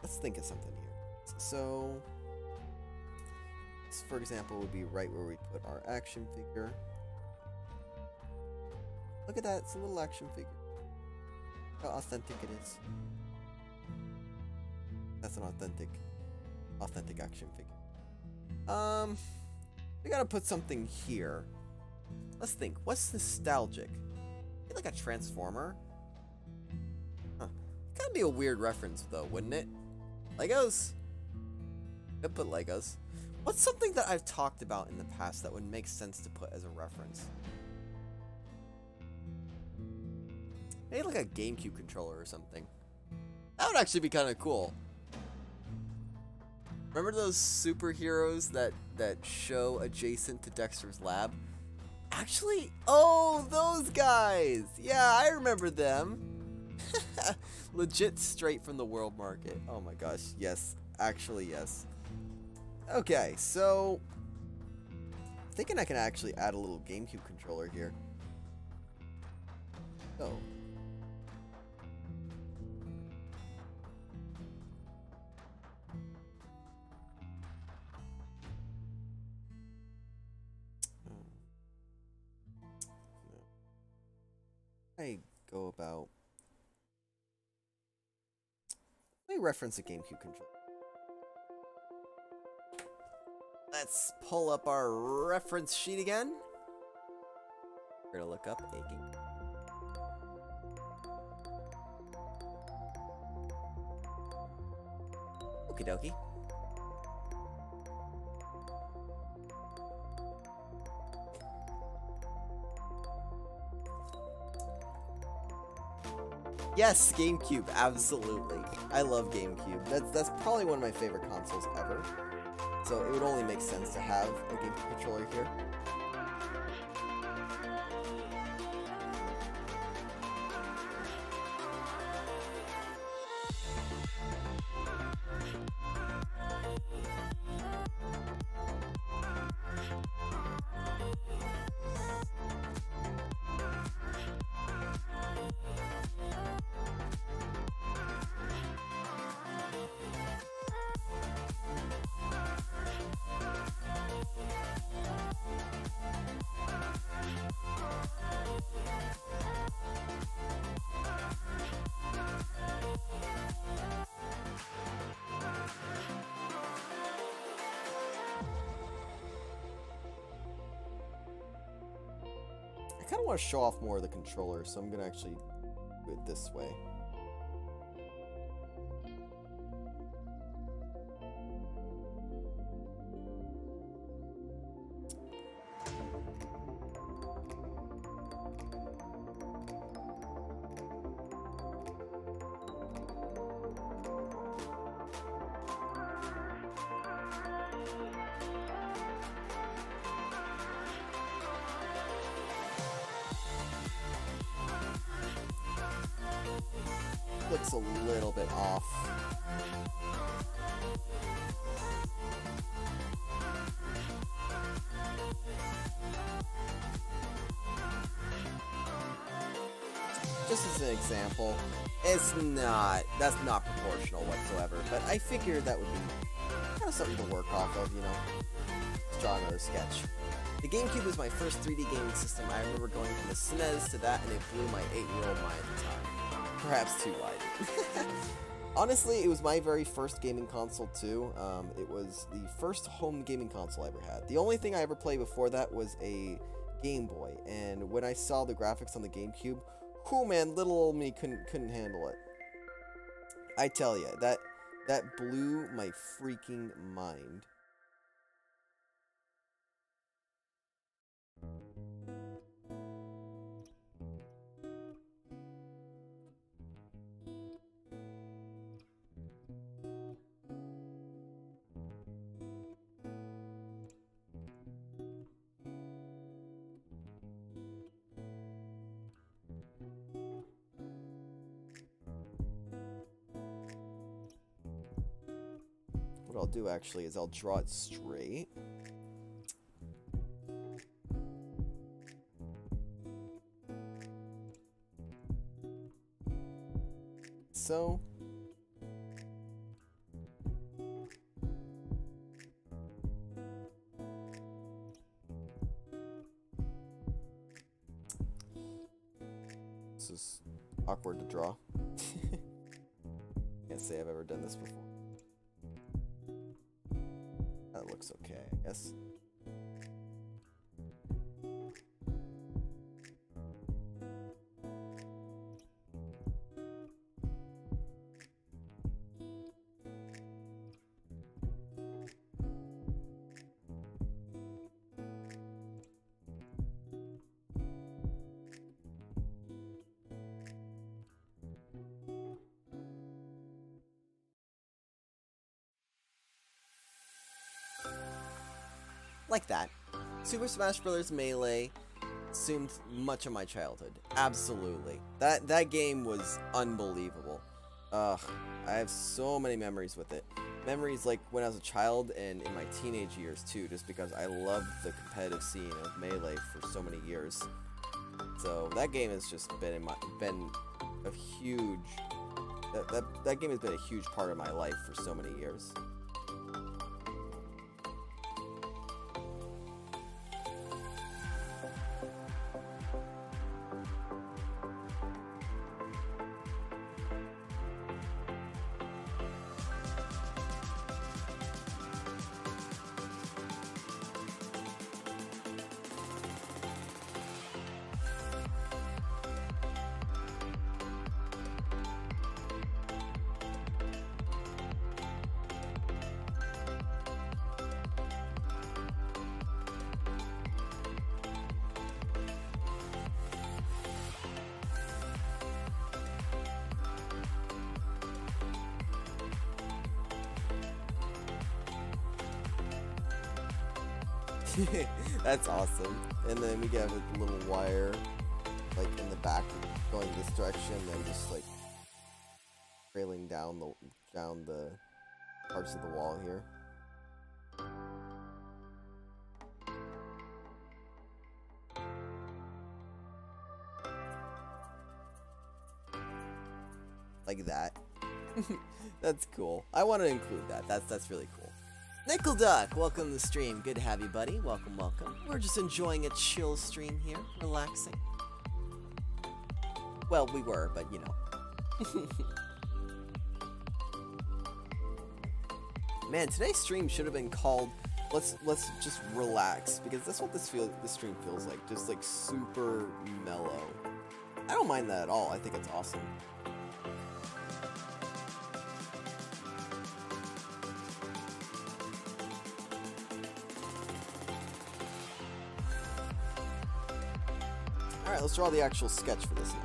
Let's think of something here. So, this, for example, would be right where we put our action figure. Look at that, it's a little action figure. How authentic it is. That's an authentic action figure. We gotta put something here. Let's think, what's nostalgic? Maybe like a Transformer? Huh. That'd be a weird reference though, wouldn't it? Legos? Could put Legos. What's something that I've talked about in the past that would make sense to put as a reference? Maybe like a GameCube controller or something. That would actually be kind of cool. Remember those superheroes that show adjacent to Dexter's lab? Actually, oh, those guys! Yeah, I remember them. Legit straight from the World Market. Oh my gosh, yes. Actually, yes. Okay, so... I'm thinking I can actually add a little GameCube controller here. Oh. I go about... Let me reference a GameCube controller. Let's pull up our reference sheet again. We're gonna look up a game. Okie dokie. Yes, GameCube, absolutely. I love GameCube. That's probably one of my favorite consoles ever. So it would only make sense to have a GameCube controller here. I kind of want to show off more of the controller, so I'm going to actually do it this way. Looks a little bit off. Just as an example, that's not proportional whatsoever, but I figured that would be kind of something to work off of, you know. Let's draw another sketch. The GameCube was my first 3D gaming system. I remember going from the SNES to that, and it blew my 8-year-old mind at the time. Perhaps too wide. Honestly, it was my very first gaming console too. It was the first home gaming console I ever had. The only thing I ever played before that was a Game Boy, and when I saw the graphics on the GameCube, oh man, little old me couldn't handle it. I tell you, that blew my freaking mind. What I'll do actually is I'll draw it straight. So. This is awkward to draw. Can't say I've ever done this before. That looks okay, I guess. Like that. Super Smash Bros. Melee consumed much of my childhood. Absolutely. That game was unbelievable. Ugh, I have so many memories with it. Memories like when I was a child and in my teenage years too, just because I loved the competitive scene of Melee for so many years. So that game has just been a huge that game has been a huge part of my life for so many years. That's awesome. And then we have a little wire, like in the back, going this direction, and just like trailing down the parts of the wall here. Like that. That's cool. I want to include that. That's really cool. Nickel Duck, welcome to the stream. Good to have you, buddy. Welcome, welcome. We're just enjoying a chill stream here, relaxing. Well, we were, but you know. Man, today's stream should have been called Let's just relax, because that's what this stream feels like. Just like super mellow. I don't mind that at all. I think it's awesome. Alright, let's draw the actual sketch for this now.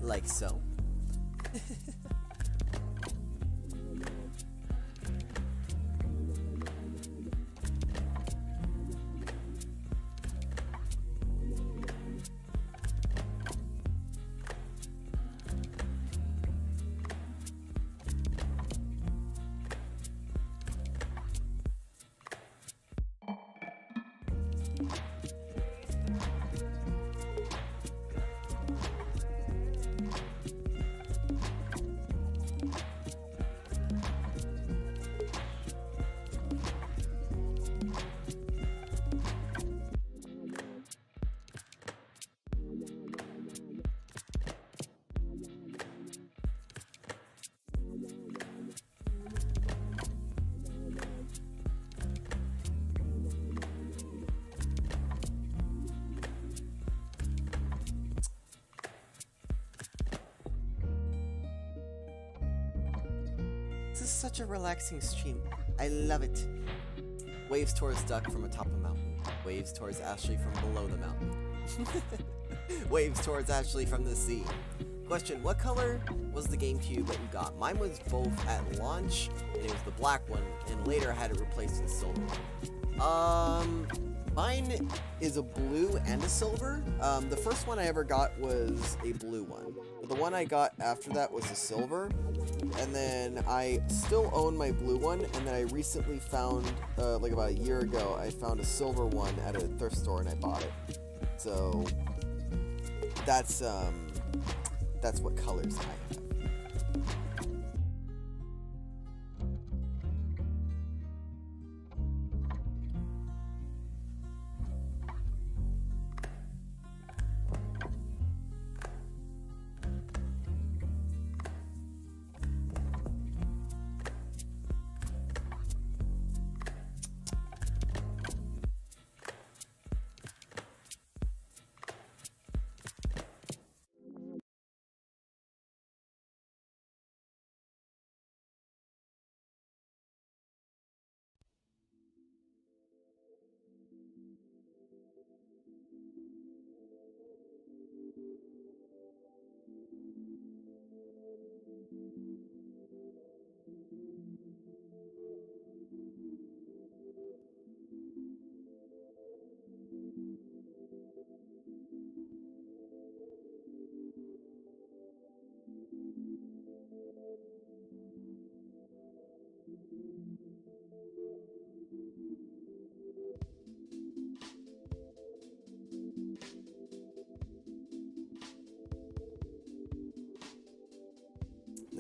Like so. This is such a relaxing stream. I love it. Waves towards duck from atop a mountain. Waves towards Ashley from below the mountain. Waves towards Ashley from the sea. Question, what color was the GameCube that you got? Mine was both at launch, and it was the black one, and later I had it replaced with silver. Mine is a blue and a silver. The first one I ever got was a blue one. But the one I got after that was a silver. And then I still own my blue one, and then I recently found, like about a year ago, I found a silver one at a thrift store and I bought it. So that's what colors I have.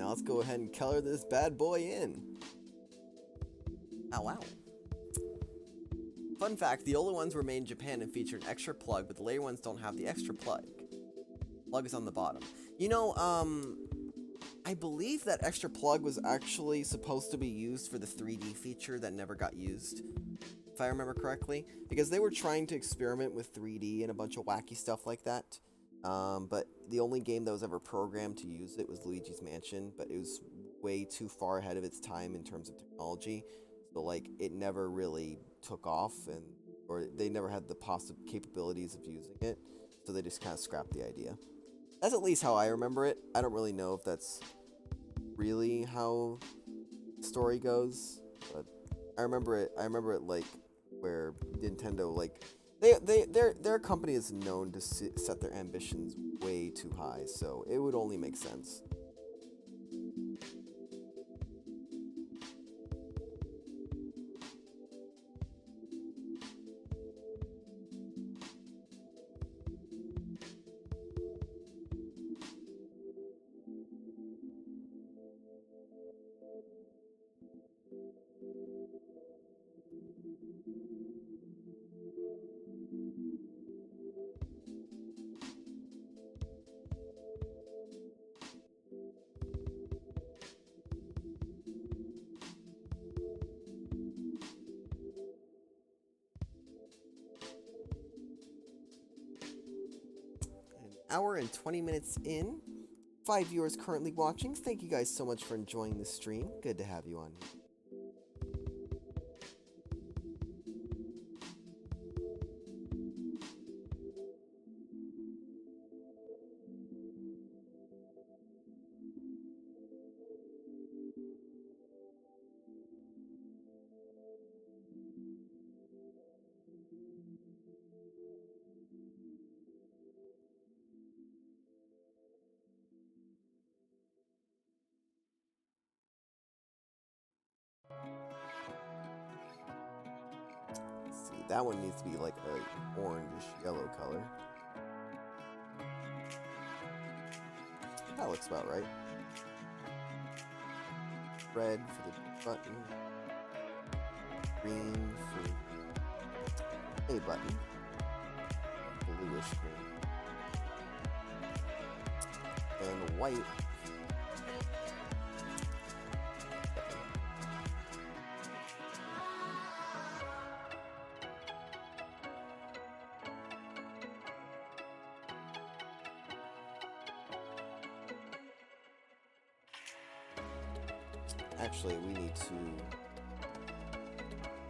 Now let's go ahead and color this bad boy in. Ow, wow. Fun fact, the older ones were made in Japan and feature an extra plug, but the later ones don't have the extra plug. Plug is on the bottom. You know, I believe that extra plug was actually supposed to be used for the 3D feature that never got used, if I remember correctly, because they were trying to experiment with 3D and a bunch of wacky stuff like that. But the only game that was ever programmed to use it was Luigi's Mansion, but it was way too far ahead of its time in terms of technology. So, like, it never really took off, or they never had the possible capabilities of using it, so they just kind of scrapped the idea. That's at least how I remember it. I don't really know if that's really how the story goes, but I remember it like where Nintendo, like, their company is known to set their ambitions way too high, so it would only make sense. Hour and 20 minutes in. 5 viewers currently watching. Thank you guys so much for enjoying the stream. Good to have you on here. That one needs to be like a orangish yellow color. That looks about right. Red for the button. Green for a button. Bluish green. And white. Actually, we need to...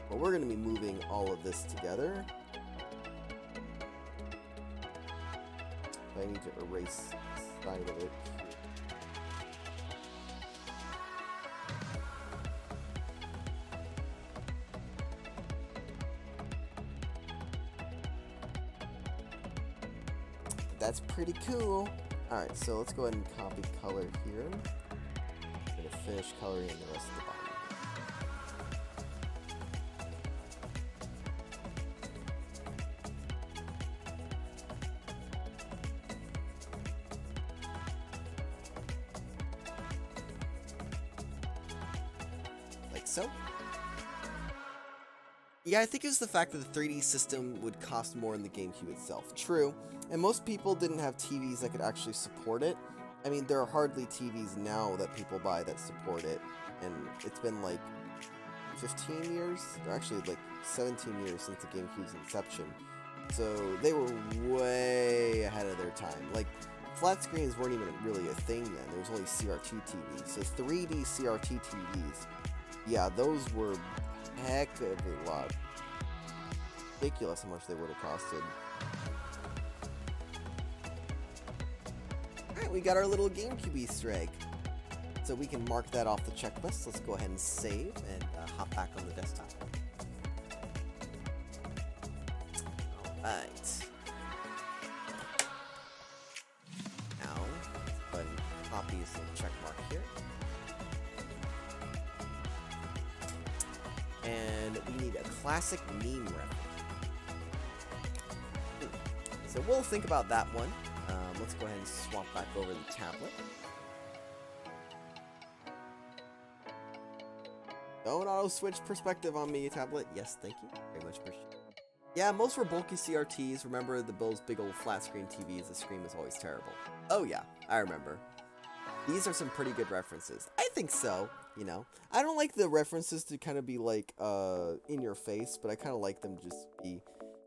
Well, we're going to be moving all of this together. I need to erase the side of it. That's pretty cool. Alright, so let's go ahead and copy color here. Finish coloring in the rest of the bottom. Like so. Yeah, I think it was the fact that the 3D system would cost more in the GameCube itself. True, and most people didn't have TVs that could actually support it. I mean, there are hardly TVs now that people buy that support it, and it's been like 15 years, or actually like 17 years since the GameCube's inception, so they were way ahead of their time. Like, flat screens weren't even really a thing then, there was only CRT TVs, so 3D CRT TVs, yeah, those were heck of a lot. Ridiculous how much they would have costed. We got our little GameCube Easter egg. So we can mark that off the checklist. Let's go ahead and save and hop back on the desktop. Alright. Now, go ahead and copy some check mark here. And we need a classic meme reference. So we'll think about that one. Let's go ahead and swap back over the tablet. Don't auto-switch perspective on me, tablet. Yes, thank you. Very much appreciated. Yeah, most were bulky CRTs. Remember those big old flat screen TVs? The screen was always terrible. Oh yeah, I remember. These are some pretty good references. I think so, you know. I don't like the references to kind of be like in your face, but I kind of like them to just be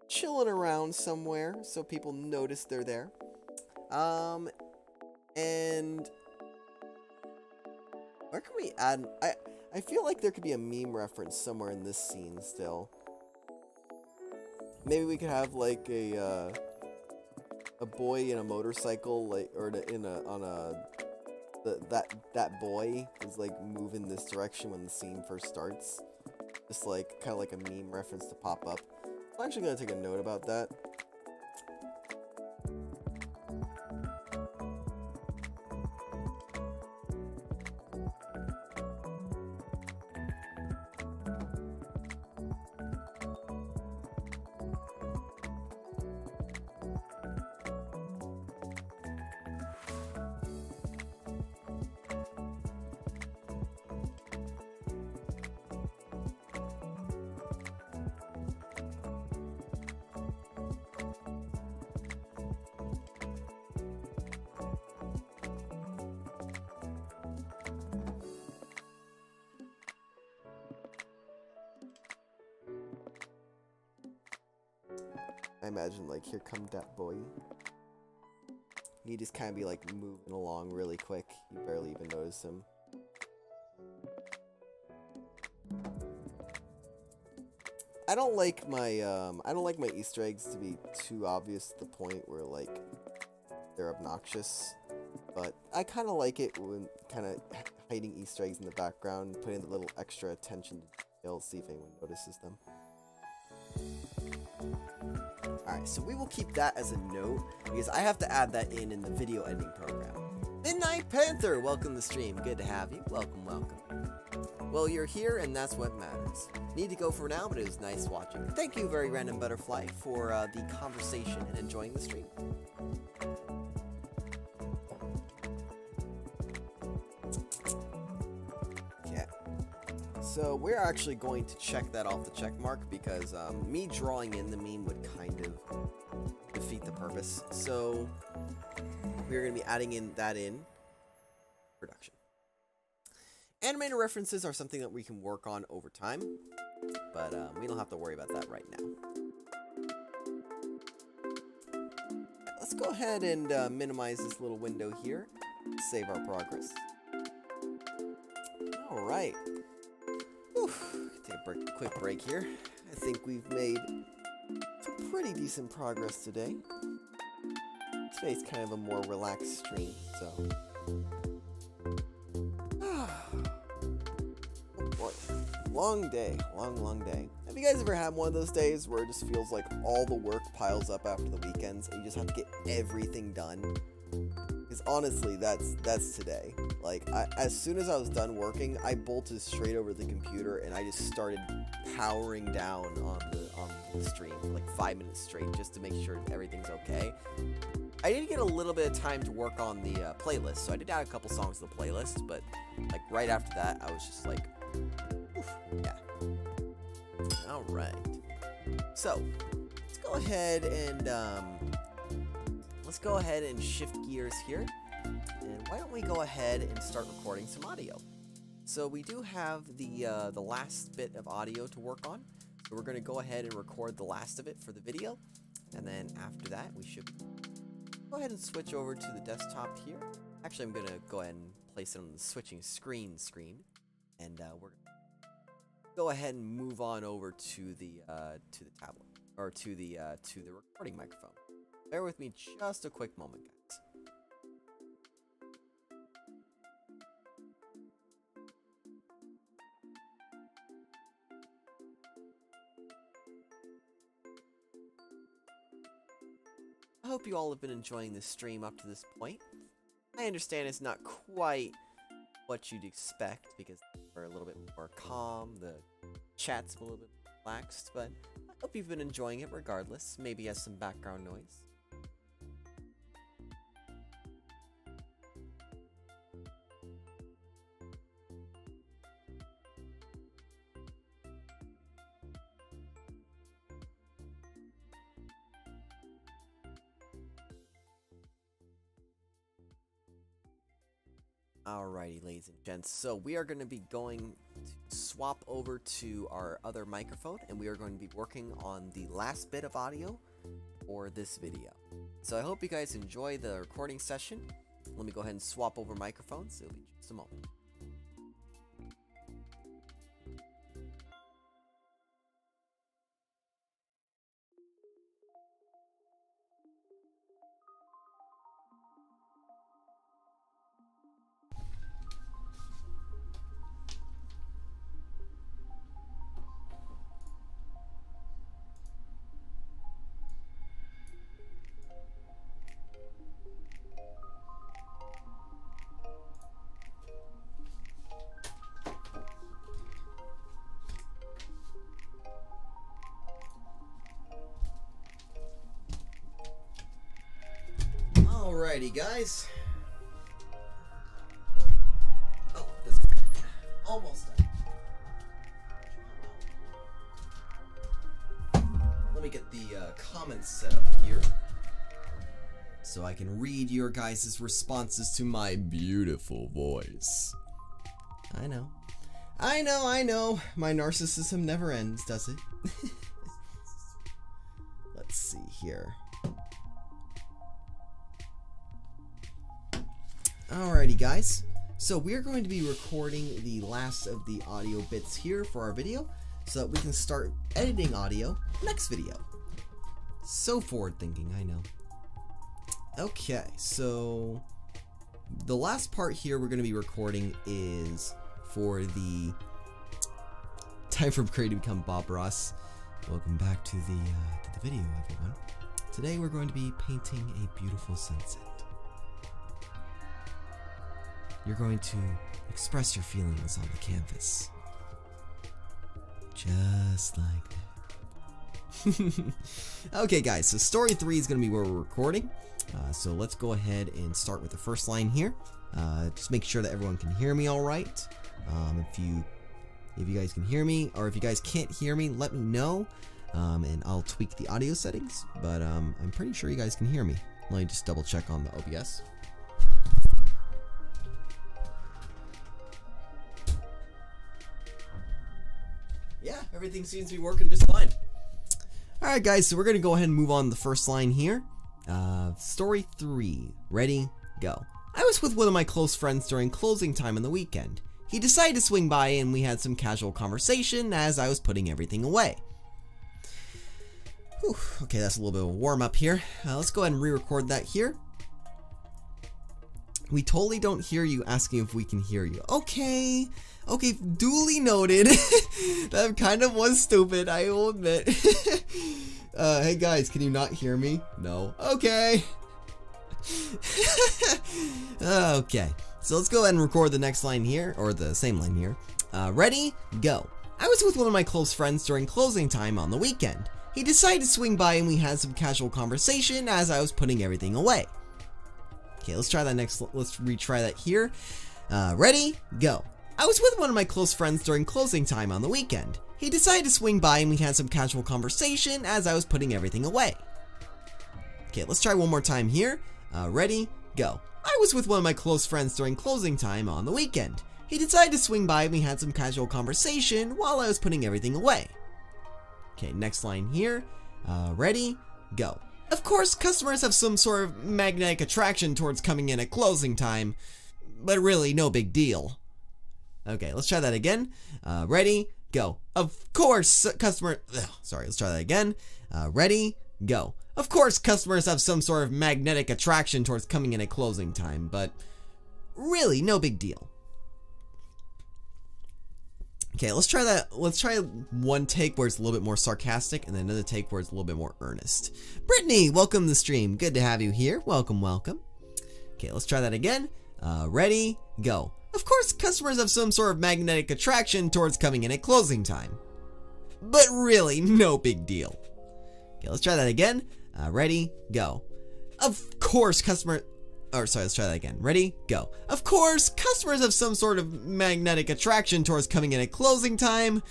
chilling around somewhere so people notice they're there. And where can we add? I feel like there could be a meme reference somewhere in this scene still. Maybe we could have like a boy in a motorcycle, like, or that boy is like moving this direction when the scene first starts. Just like kind of like a meme reference to pop up. I'm actually gonna take a note about that. I imagine, like, here come that boy. He just kind of be, like, moving along really quick. You barely even notice him. I don't like my Easter eggs to be too obvious to the point where, like, they're obnoxious. But I kind of like it when kind of hiding Easter eggs in the background, putting a little extra attention to detail, see if anyone notices them. Alright, so we will keep that as a note, because I have to add that in the video editing program. Midnight Panther, welcome to the stream. Good to have you. Welcome, welcome. Well, you're here, and that's what matters. Need to go for now, but it was nice watching. Thank you, Very Random Butterfly, for the conversation and enjoying the stream. Okay. So we're actually going to check that off the check mark, because me drawing in the meme would kind of defeat the purpose. So we're going to be adding in production. Animator references are something that we can work on over time, but we don't have to worry about that right now. Let's go ahead and minimize this little window here, save our progress. Alright. Take a quick break here. I think we've made some pretty decent progress today. Today's kind of a more relaxed stream, so... Long day, long day. Have you guys ever had one of those days where it just feels like all the work piles up after the weekends and you just have to get everything done? Because honestly, that's today. Like, as soon as I was done working, I bolted straight over to the computer and I just started powering down on the stream for like 5 minutes straight just to make sure everything's okay. I did get a little bit of time to work on the playlist, so I did add a couple songs to the playlist, but like right after that, I was just like, oof, yeah. Alright. So, let's go ahead and shift gears here. And why don't we go ahead and start recording some audio? So we do have the last bit of audio to work on. So we're going to go ahead and record the last of it for the video. And then after that, we should go ahead and switch over to the desktop here. Actually, I'm going to go ahead and place it on the switching screen. And we're going to go ahead and move on over to the tablet, or to the recording microphone. Bear with me just a quick moment, guys. I hope you all have been enjoying this stream up to this point. I understand it's not quite what you'd expect, because we're a little bit more calm, the chat's a little bit relaxed, but I hope you've been enjoying it regardless. Maybe has some background noise. Alrighty, ladies and gents, so we are going to be going to swap over to our other microphone, and we are going to be working on the last bit of audio for this video. So I hope you guys enjoy the recording session. Let me go ahead and swap over microphones. It'll be just a moment. Alrighty, guys. Oh, this almost done. Let me get the comments set up here so I can read your guys' responses to my beautiful voice. I know. My narcissism never ends, does it? Let's see here. Alrighty, guys, so we're going to be recording the last of the audio bits here for our video so that we can start editing audio next video. So forward thinking, I know. Okay, so the last part here we're going to be recording is for the time for Chritty to become Bob Ross. Welcome back to the video, everyone. Today we're going to be painting a beautiful sunset. You're going to express your feelings on the canvas. Just like that. Okay, guys, so story 3 is going to be where we're recording. So let's go ahead and start with the first line here. Just make sure that everyone can hear me all right. If you guys can hear me, or if you guys can't hear me, let me know. And I'll tweak the audio settings. But I'm pretty sure you guys can hear me. Let me just double check on the OBS. Yeah, everything seems to be working just fine. Alright, guys, so we're going to go ahead and move on to the first line here. Story 3. Ready? Go. I was with one of my close friends during closing time on the weekend. He decided to swing by and we had some casual conversation as I was putting everything away. Whew, okay, that's a little bit of a warm-up here. Let's go ahead and re-record that here. We totally don't hear you asking if we can hear you. Okay. Okay, duly noted. That kind of was stupid, I will admit. Hey guys, can you not hear me? No. Okay. Okay, so let's go ahead and record the next line here, or the same line here. Ready? Go. I was with one of my close friends during closing time on the weekend. He decided to swing by and we had some casual conversation as I was putting everything away. Okay, let's try that let's retry that here. Ready? Go. I was with one of my close friends during closing time on the weekend. He decided to swing by and we had some casual conversation as I was putting everything away. Okay, let's try one more time here. Ready? Go. I was with one of my close friends during closing time on the weekend. He decided to swing by and we had some casual conversation while I was putting everything away. Okay, next line here. Ready? Go. Of course, customers have some sort of magnetic attraction towards coming in at closing time, but really no big deal. Okay, let's try that again. Ready, go. Of course, let's try that again. Ready, go. Of course, customers have some sort of magnetic attraction towards coming in at closing time, but really no big deal. Okay, let's try that. Let's try one take where it's a little bit more sarcastic and then another take where it's a little bit more earnest. Brittany, welcome to the stream. Good to have you here. Welcome, welcome. Okay, let's try that again. Ready, go. Of course, customers have some sort of magnetic attraction towards coming in at closing time, but really no big deal. Okay, let's try that again. Ready, go. Of course, let's try that again. Ready, go. Of course, customers have some sort of magnetic attraction towards coming in at closing time,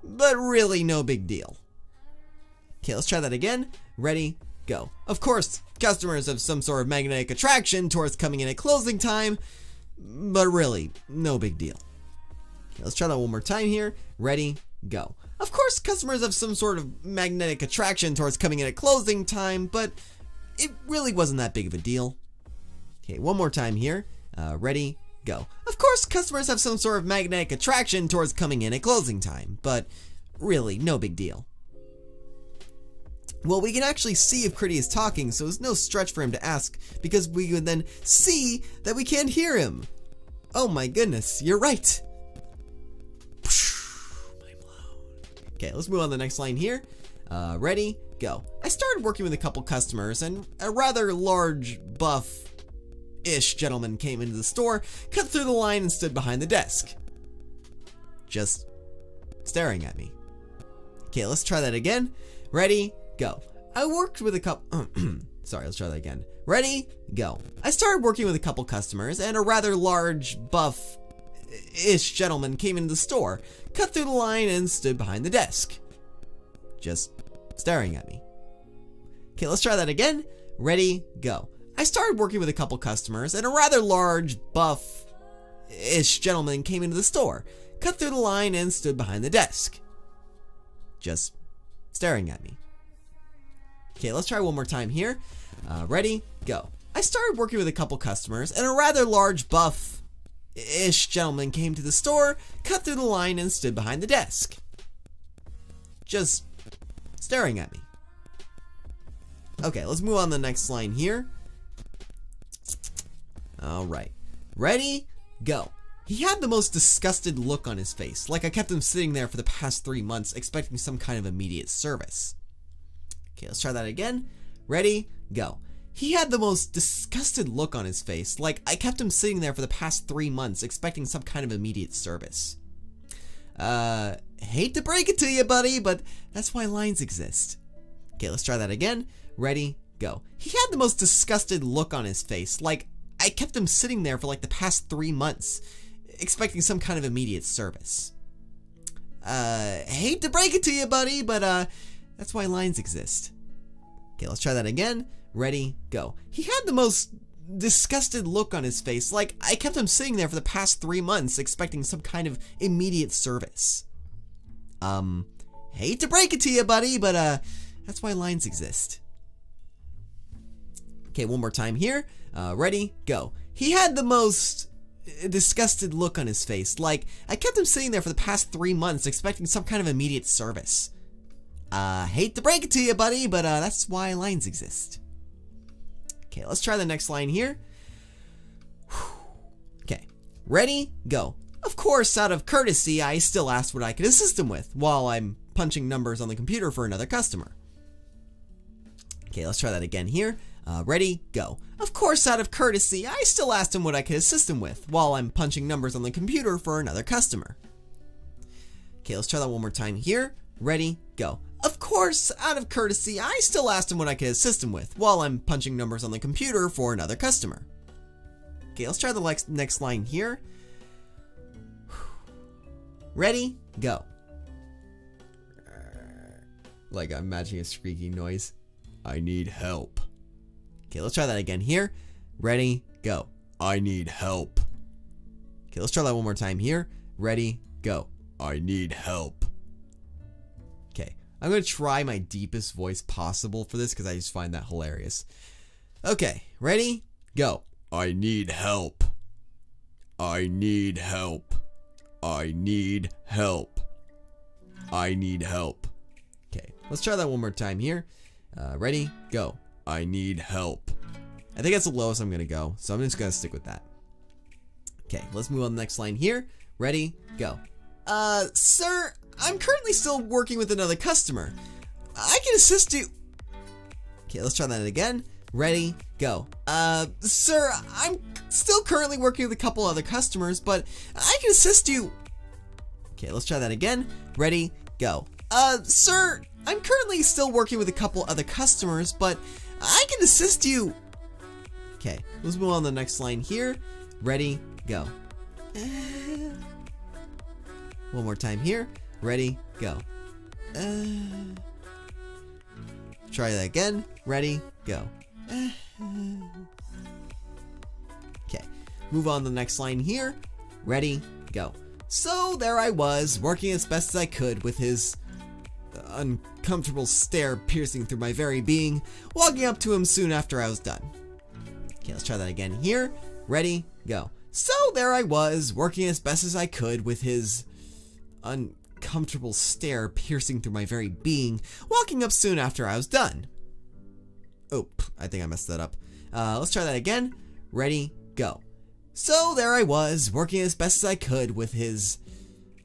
but really no big deal. Okay, let's try that again. Ready, go. Of course, customers have some sort of magnetic attraction towards coming in at closing time, but really, no big deal. Okay, let's try that one more time here. Ready, go. Of course, customers have some sort of magnetic attraction towards coming in at closing time, but it really wasn't that big of a deal. Okay, one more time here. Ready, go. Of course, customers have some sort of magnetic attraction towards coming in at closing time, but really, no big deal. Well, we can actually see if Chritty is talking, so it's no stretch for him to ask, because we would then see that we can't hear him. Oh my goodness, you're right. Mind blown. Okay, let's move on to the next line here. Ready, go. I started working with a couple customers, and a rather large, buff-ish gentleman came into the store, cut through the line, and stood behind the desk. Just staring at me. Okay, let's try that again. Ready, go. I worked with a couple. Sorry, let's try that again. Ready, go. I started working with a couple customers, and a rather large, buff-ish gentleman came into the store, cut through the line, and stood behind the desk. Just staring at me. Okay, let's try that again. Ready, go. I started working with a couple customers, and a rather large, buff-ish gentleman came into the store, cut through the line, and stood behind the desk. Just staring at me. Okay, let's try one more time here. Ready, go. I started working with a couple customers, and a rather large, buff-ish gentleman came to the store, cut through the line, and stood behind the desk. Just staring at me. Okay, let's move on to the next line here. Alright. Ready, go. He had the most disgusted look on his face, like I kept him sitting there for the past 3 months expecting some kind of immediate service. Okay, let's try that again. Ready, go. He had the most disgusted look on his face, like I kept him sitting there for the past 3 months expecting some kind of immediate service. Hate to break it to you, buddy, but that's why lines exist. Okay, let's try that again. Ready, go. He had the most disgusted look on his face, like I kept him sitting there for like the past 3 months expecting some kind of immediate service. Hate to break it to you, buddy, but that's why lines exist. Okay, let's try that again. Ready, go. He had the most disgusted look on his face, like I kept him sitting there for the past 3 months expecting some kind of immediate service. Hate to break it to you, buddy, but that's why lines exist. Okay, one more time here. Ready, go. He had the most disgusted look on his face, like I kept him sitting there for the past 3 months expecting some kind of immediate service. Hate to break it to you, buddy, but that's why lines exist. Okay, let's try the next line here. Okay, ready, go. Of course, out of courtesy, I still asked what I could assist him with while I'm punching numbers on the computer for another customer. Okay, let's try that again here. Ready, go. Of course, out of courtesy, I still asked him what I could assist him with while I'm punching numbers on the computer for another customer. Okay, let's try that one more time here. Ready, go. Of course, out of courtesy, I still asked him what I could assist him with while I'm punching numbers on the computer for another customer. Okay, let's try the next line here. Ready, go. Like I'm imagining a squeaking noise. I need help. Okay, let's try that again here. Ready, go. I need help. Okay, let's try that one more time here. Ready, go. I need help. Okay, I'm going to try my deepest voice possible for this because I just find that hilarious. Okay, ready, go. I need help. I need help. I need help. I need help. Okay, let's try that one more time here. Ready, go. I need help. I think that's the lowest I'm gonna go, so I'm just gonna stick with that. Okay, let's move on to the next line here. Ready, go. Sir, I'm currently still working with another customer. I can assist you. Okay, let's try that again. Ready, go. Sir, I'm still currently working with a couple other customers, but I can assist you. Okay, let's try that again. Ready, go. Sir, I'm currently still working with a couple other customers, but I can assist you. Okay, let's move on to the next line here. Ready, go. One more time here. Ready, go. Try that again. Ready, go. Okay, move on to the next line here. Ready, go. So there I was, working as best as I could with his uncomfortable stare piercing through my very being, walking up to him soon after I was done. Okay, let's try that again here. Ready, go. So there I was, working as best as I could with his uncomfortable stare piercing through my very being, walking up soon after I was done. Oh, I think I messed that up. Let's try that again. Ready, go. So there I was, working as best as I could with his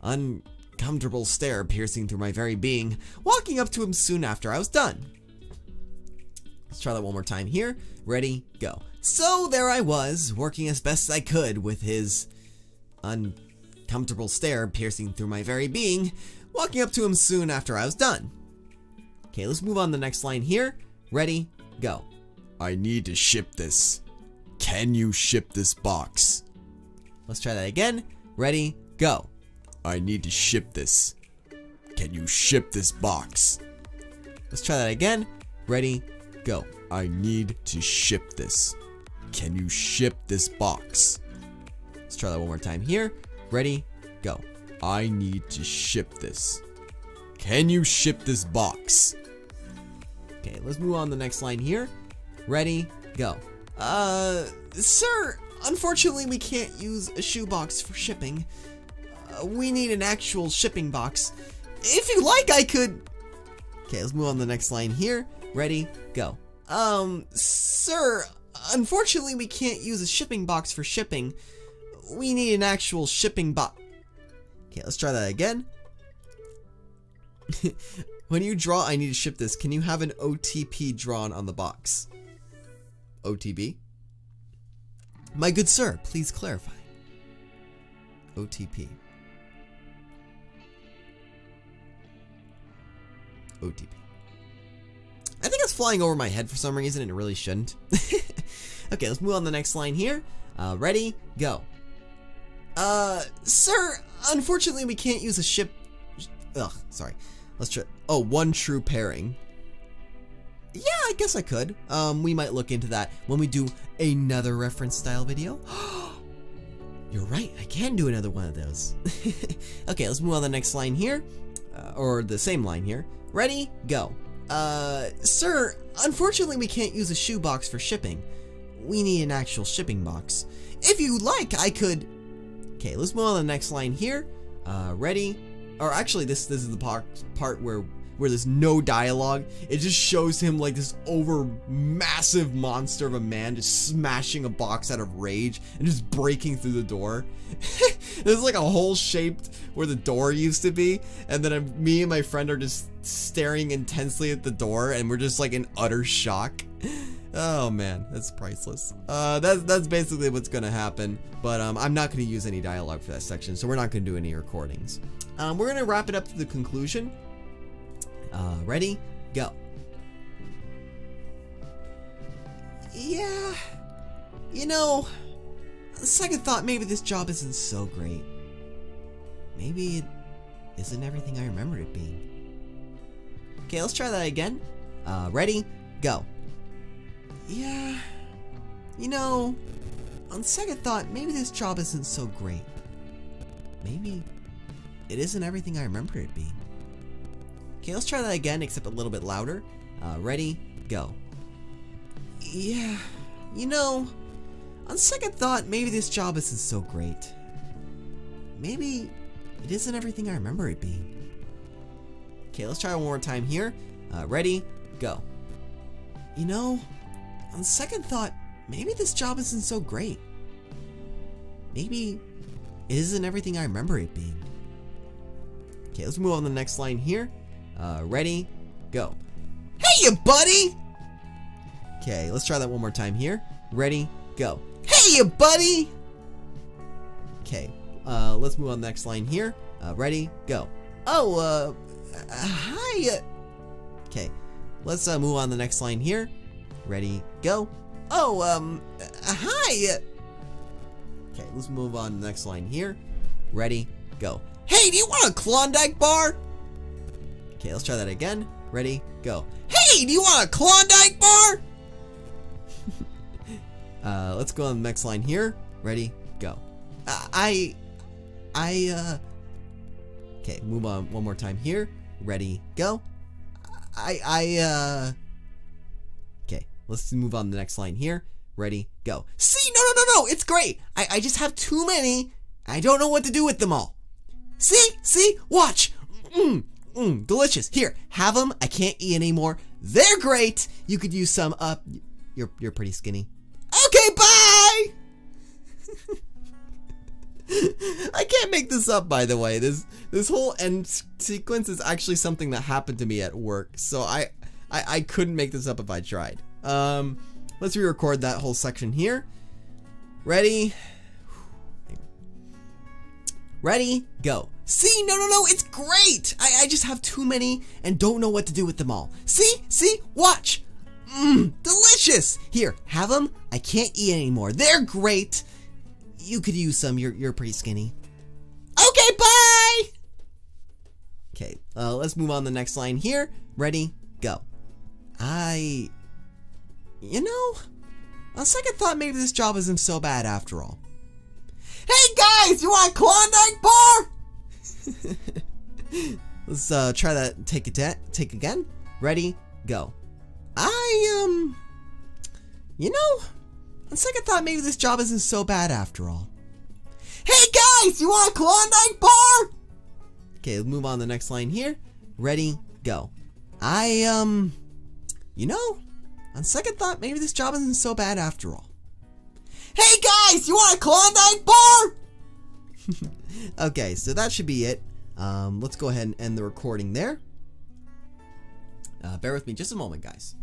uncomfortable stare piercing through my very being, walking up to him soon after I was done. Let's try that one more time here. Ready, go. So there I was, working as best as I could with his uncomfortable stare piercing through my very being, walking up to him soon after I was done. Okay, let's move on to the next line here. Ready, go. I need to ship this. Can you ship this box? Let's try that again. Ready, go. I need to ship this. Can you ship this box? Let's try that again. Ready, go. I need to ship this. Can you ship this box? Let's try that one more time here. Ready, go. I need to ship this. Can you ship this box? Okay, let's move on to the next line here. Ready, go. Sir, unfortunately we can't use a shoebox for shipping. We need an actual shipping box. If you like, I could... Okay, let's move on to the next line here. Ready, go. Sir, unfortunately we can't use a shipping box for shipping. We need an actual shipping box. Okay, let's try that again. When you draw, I need to ship this. Can you have an OTP drawn on the box? OTB? My good sir, please clarify. OTP. OTP. I think it's flying over my head for some reason and it really shouldn't. Okay, let's move on to the next line here. Ready, go. Sir, unfortunately we can't use a ship... Ugh, sorry. Let's try... Oh, one true pairing. Yeah, I guess I could. We might look into that when we do another reference style video. You're right, I can do another one of those. Okay, let's move on to the next line here. Or the same line here. Ready, go. Sir, unfortunately we can't use a shoebox for shipping. We need an actual shipping box. If you like, I could... Okay, let's move on to the next line here. Ready? Or actually, this is the part where there's no dialogue. It just shows him like this massive monster of a man just smashing a box out of rage and just breaking through the door. There's like a hole shaped where the door used to be, and then me and my friend are just staring intensely at the door, and we're just like in utter shock. Oh man, that's priceless. That's basically what's gonna happen, but I'm not gonna use any dialogue for that section, so we're not gonna do any recordings. We're gonna wrap it up to the conclusion. Ready, go. Yeah, you know, on second thought, maybe this job isn't so great. Maybe it isn't everything I remember it being. Okay, let's try that again. Ready, go. Yeah, you know, on second thought, maybe this job isn't so great. Maybe it isn't everything I remember it being. Okay, let's try that again, except a little bit louder. Ready, go. Yeah, you know, on second thought, maybe this job isn't so great. Maybe it isn't everything I remember it being. Okay, let's try one more time here. Ready, go. You know, on second thought, maybe this job isn't so great. Maybe it isn't everything I remember it being. Okay, let's move on to the next line here. Ready, go. Hey, you buddy! Okay, let's try that one more time here. Ready, go. Hey, you buddy! Okay, let's move on to the next line here. Ready, go. Oh, hi. Okay, let's move on to the next line here. Ready, go. Oh, hi. Okay, let's move on to the next line here. Ready, go. Hey, do you want a Klondike bar? Okay, let's try that again. Ready, go. Hey, do you want a Klondike bar? Let's go on the next line here. Ready? Go. Okay, move on one more time here. Ready? Go. Okay, let's move on to the next line here. Ready? Go. See? No, it's great. I just have too many. I don't know what to do with them all. See? Watch. Delicious. Here, have them. I can't eat anymore. They're great. You could use some. You're pretty skinny. Okay, bye. I can't make this up, by the way. This whole end sequence is actually something that happened to me at work, so I couldn't make this up if I tried. Let's re-record that whole section here. Ready? Ready? Go. See? No, it's great. I just have too many and don't know what to do with them all. See? Watch. Delicious. Here, have them. I can't eat anymore. They're great. You could use some. You're pretty skinny. Okay, bye. Okay, let's move on to the next line here. Ready? Go. You know, on second thought, maybe this job isn't so bad after all. Hey guys, you want a Klondike bar? Let's try that. Take again. Ready? Go. You know, on second thought, maybe this job isn't so bad after all. Hey guys, you want a Klondike bar? Okay, let's move on to the next line here. Ready? Go. You know, on second thought, maybe this job isn't so bad after all. Hey guys, you want a Klondike bar? Okay, so that should be it. Let's go ahead and end the recording there. Bear with me just a moment, guys.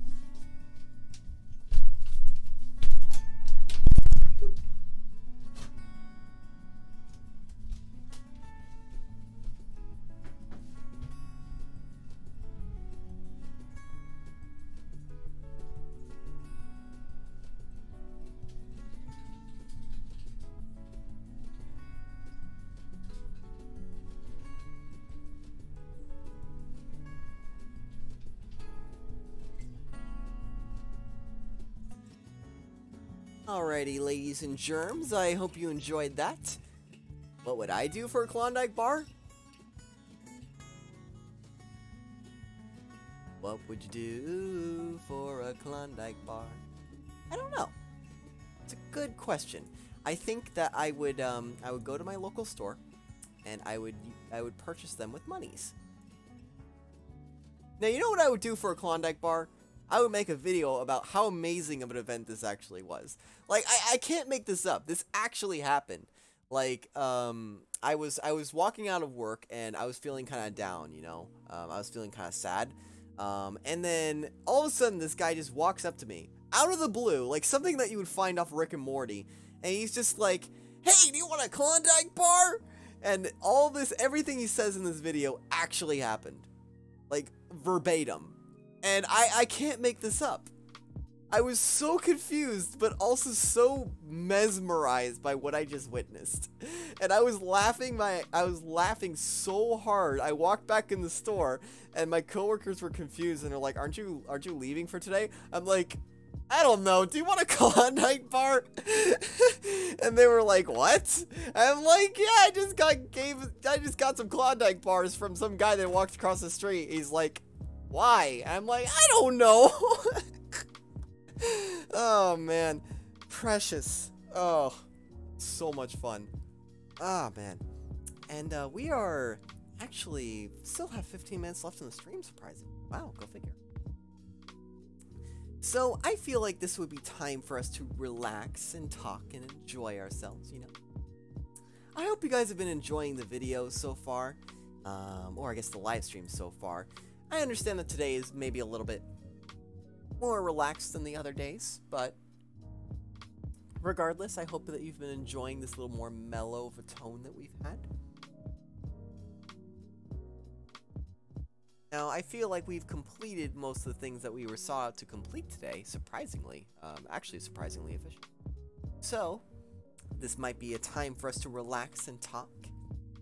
Alrighty, ladies and germs, I hope you enjoyed that. What would I do for a Klondike bar? What would you do for a Klondike bar? I don't know. It's a good question. I think that I would go to my local store, and I would purchase them with monies. Now, you know what I would do for a Klondike bar? I would make a video about how amazing of an event this actually was. Like, I can't make this up. This actually happened. Like, I was walking out of work, and I was feeling kind of down, you know? I was feeling kind of sad. And then, all of a sudden, this guy just walks up to me. Out of the blue, like something that you would find off Rick and Morty. And he's just like, hey, do you want a Klondike bar? And all this, everything he says in this video actually happened. Like, verbatim. And I can't make this up. I was so confused, but also so mesmerized by what I just witnessed. And I was laughing so hard. I walked back in the store, and my coworkers were confused, and they're like, aren't you leaving for today? I'm like, I don't know, do you want a Klondike bar? And they were like, what? I'm like, yeah, I just got some Klondike bars from some guy that walked across the street. He's like, why? I'm like, I don't know. Oh man, precious. Oh, so much fun. Ah man. And we are actually still have 15 minutes left in the stream, surprisingly. Wow, go figure. So I feel like this would be time for us to relax and talk and enjoy ourselves, you know. I hope you guys have been enjoying the video so far, or I guess the live stream so far. I understand that today is maybe a little bit more relaxed than the other days, but regardless, I hope that you've been enjoying this little more mellow of a tone that we've had. Now, I feel like we've completed most of the things that we were sought out to complete today, surprisingly. Actually surprisingly efficient. So, this might be a time for us to relax and talk.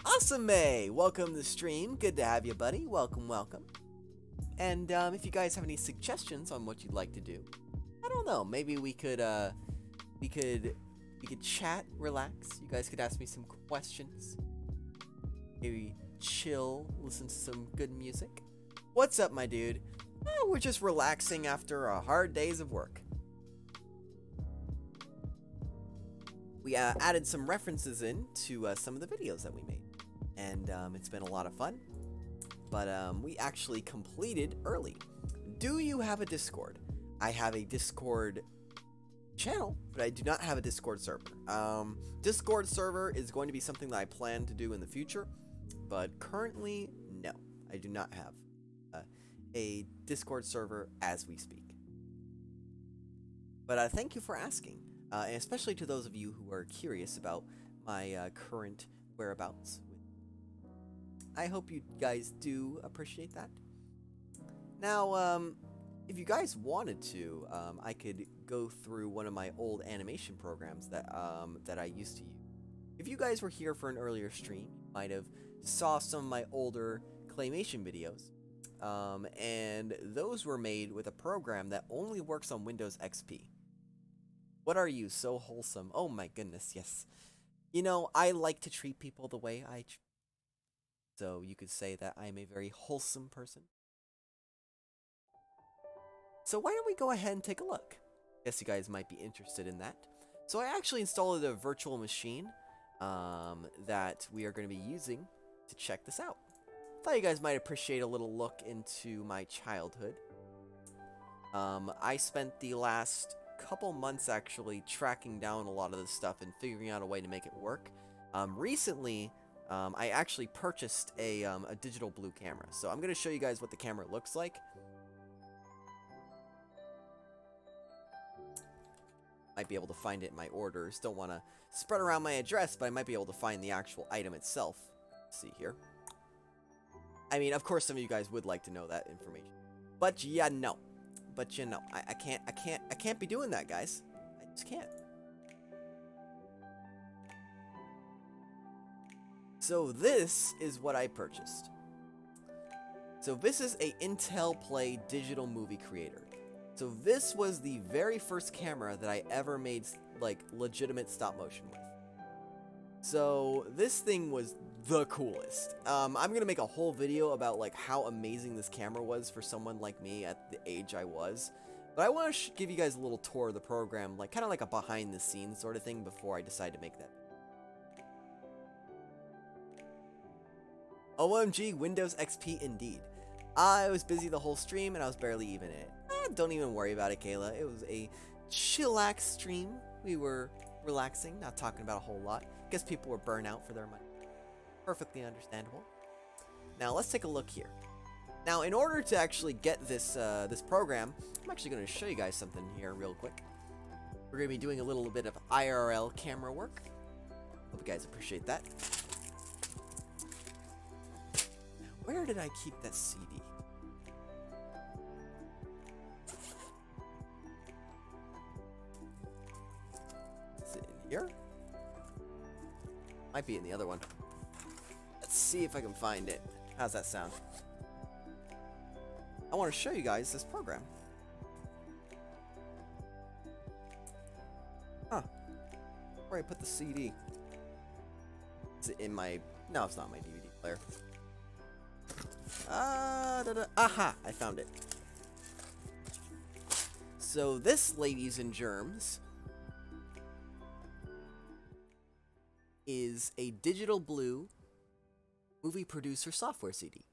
Awesome, May! Welcome to the stream. Good to have you, buddy. Welcome, welcome. And if you guys have any suggestions on what you'd like to do, I don't know, maybe we could We could chat, relax. You guys could ask me some questions. Maybe chill, listen to some good music. What's up, my dude? We're just relaxing after a hard days of work. We added some references in to some of the videos that we made. And it's been a lot of fun. But we actually completed early. Do you have a Discord? I have a Discord channel, but I do not have a Discord server. Discord server is going to be something that I plan to do in the future, but currently, no. I do not have a Discord server as we speak. But thank you for asking, and especially to those of you who are curious about my current whereabouts. I hope you guys do appreciate that. Now, if you guys wanted to, I could go through one of my old animation programs that that I used to use. If you guys were here for an earlier stream, you might have saw some of my older claymation videos. And those were made with a program that only works on Windows XP. What are you, so wholesome? Oh my goodness, yes. You know, I like to treat people the way I so you could say that I'm a very wholesome person. So why don't we go ahead and take a look? Guess you guys might be interested in that. So I actually installed a virtual machine that we are going to be using to check this out. Thought you guys might appreciate a little look into my childhood. I spent the last couple months actually tracking down a lot of this stuff and figuring out a way to make it work. Recently, I actually purchased a digital blue camera. So I'm going to show you guys what the camera looks like. Might be able to find it in my orders. Don't want to spread around my address, but I might be able to find the actual item itself. Let's see here. I mean, of course, some of you guys would like to know that information, but yeah, no. But you know, I can't be doing that, guys. I just can't. So this is what I purchased. So this is a Intel Play digital movie creator. So this was the very first camera that I ever made, like, legitimate stop motion with. So this thing was the coolest. I'm gonna make a whole video about, like, how amazing this camera was for someone like me at the age I was. But I want to give you guys a little tour of the program, like, kind of like a behind the scenes sort of thing before I decide to make that. OMG, Windows XP indeed. I was busy the whole stream and I was barely even in it. Don't even worry about it, Kayla. It was a chillax stream. We were relaxing, not talking about a whole lot. Guess people were burnt out for their money. Perfectly understandable. Now let's take a look here. Now, in order to actually get this this program, I'm actually going to show you guys something here real quick. We're going to be doing a little bit of IRL camera work. Hope you guys appreciate that. Where did I keep that CD? Is it in here? Might be in the other one. Let's see if I can find it. How's that sound? I want to show you guys this program. Huh. Where I put the CD? Is it in my... No, it's not my DVD player. Aha! I found it. So this, ladies and germs, is a digital blue movie producer software CD.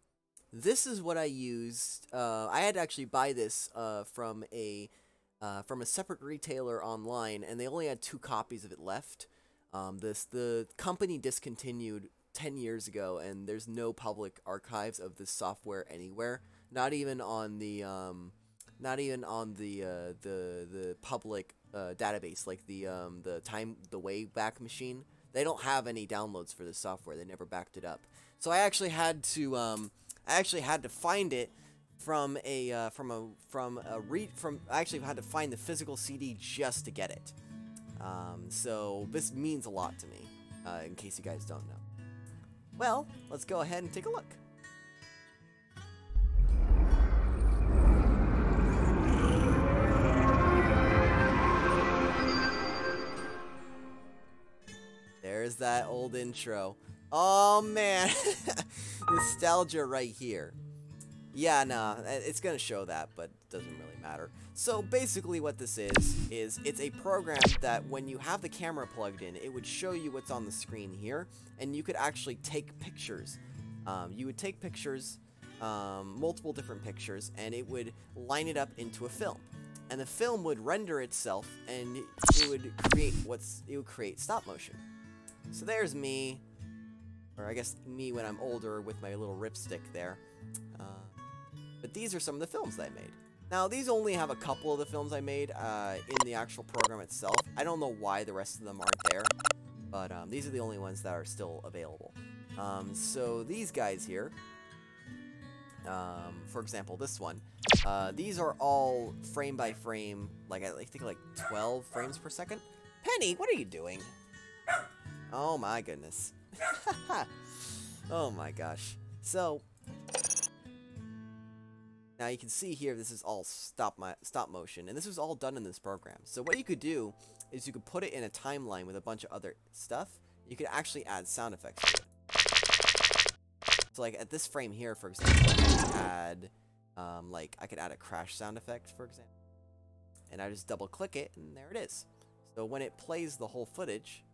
This is what I used. I had to actually buy this from a separate retailer online, and they only had 2 copies of it left. The company discontinued 10 years ago, and there's no public archives of this software anywhere. Not even on the public database, like the Wayback Machine. They don't have any downloads for this software. They never backed it up. So I actually had to find it I actually had to find the physical CD just to get it. So this means a lot to me, in case you guys don't know. Well, let's go ahead and take a look. there's that old intro. Oh man, nostalgia right here. Yeah, nah, it's gonna show that, but it doesn't really matter. So basically what this is it's a program that when you have the camera plugged in, it would show you what's on the screen here, and you could actually take pictures. You would take pictures, multiple different pictures, and it would line it up into a film. And the film would render itself, and it would create stop motion. So there's me, or I guess me when I'm older with my little ripstick there. But these are some of the films that I made. Now, these only have a couple of the films I made in the actual program itself. I don't know why the rest of them aren't there, but these are the only ones that are still available. So these guys here, for example, this one, these are all frame by frame, like I think like 12 frames per second. Penny, what are you doing? Oh my goodness. Oh my gosh. So now you can see here, this is all stop motion, and this was all done in this program. So what you could do is you could put it in a timeline with a bunch of other stuff. You could actually add sound effects to it. So like at this frame here, for example, I could add, I could add a crash sound effect, for example. And I just double click it, and there it is. So when it plays the whole footage,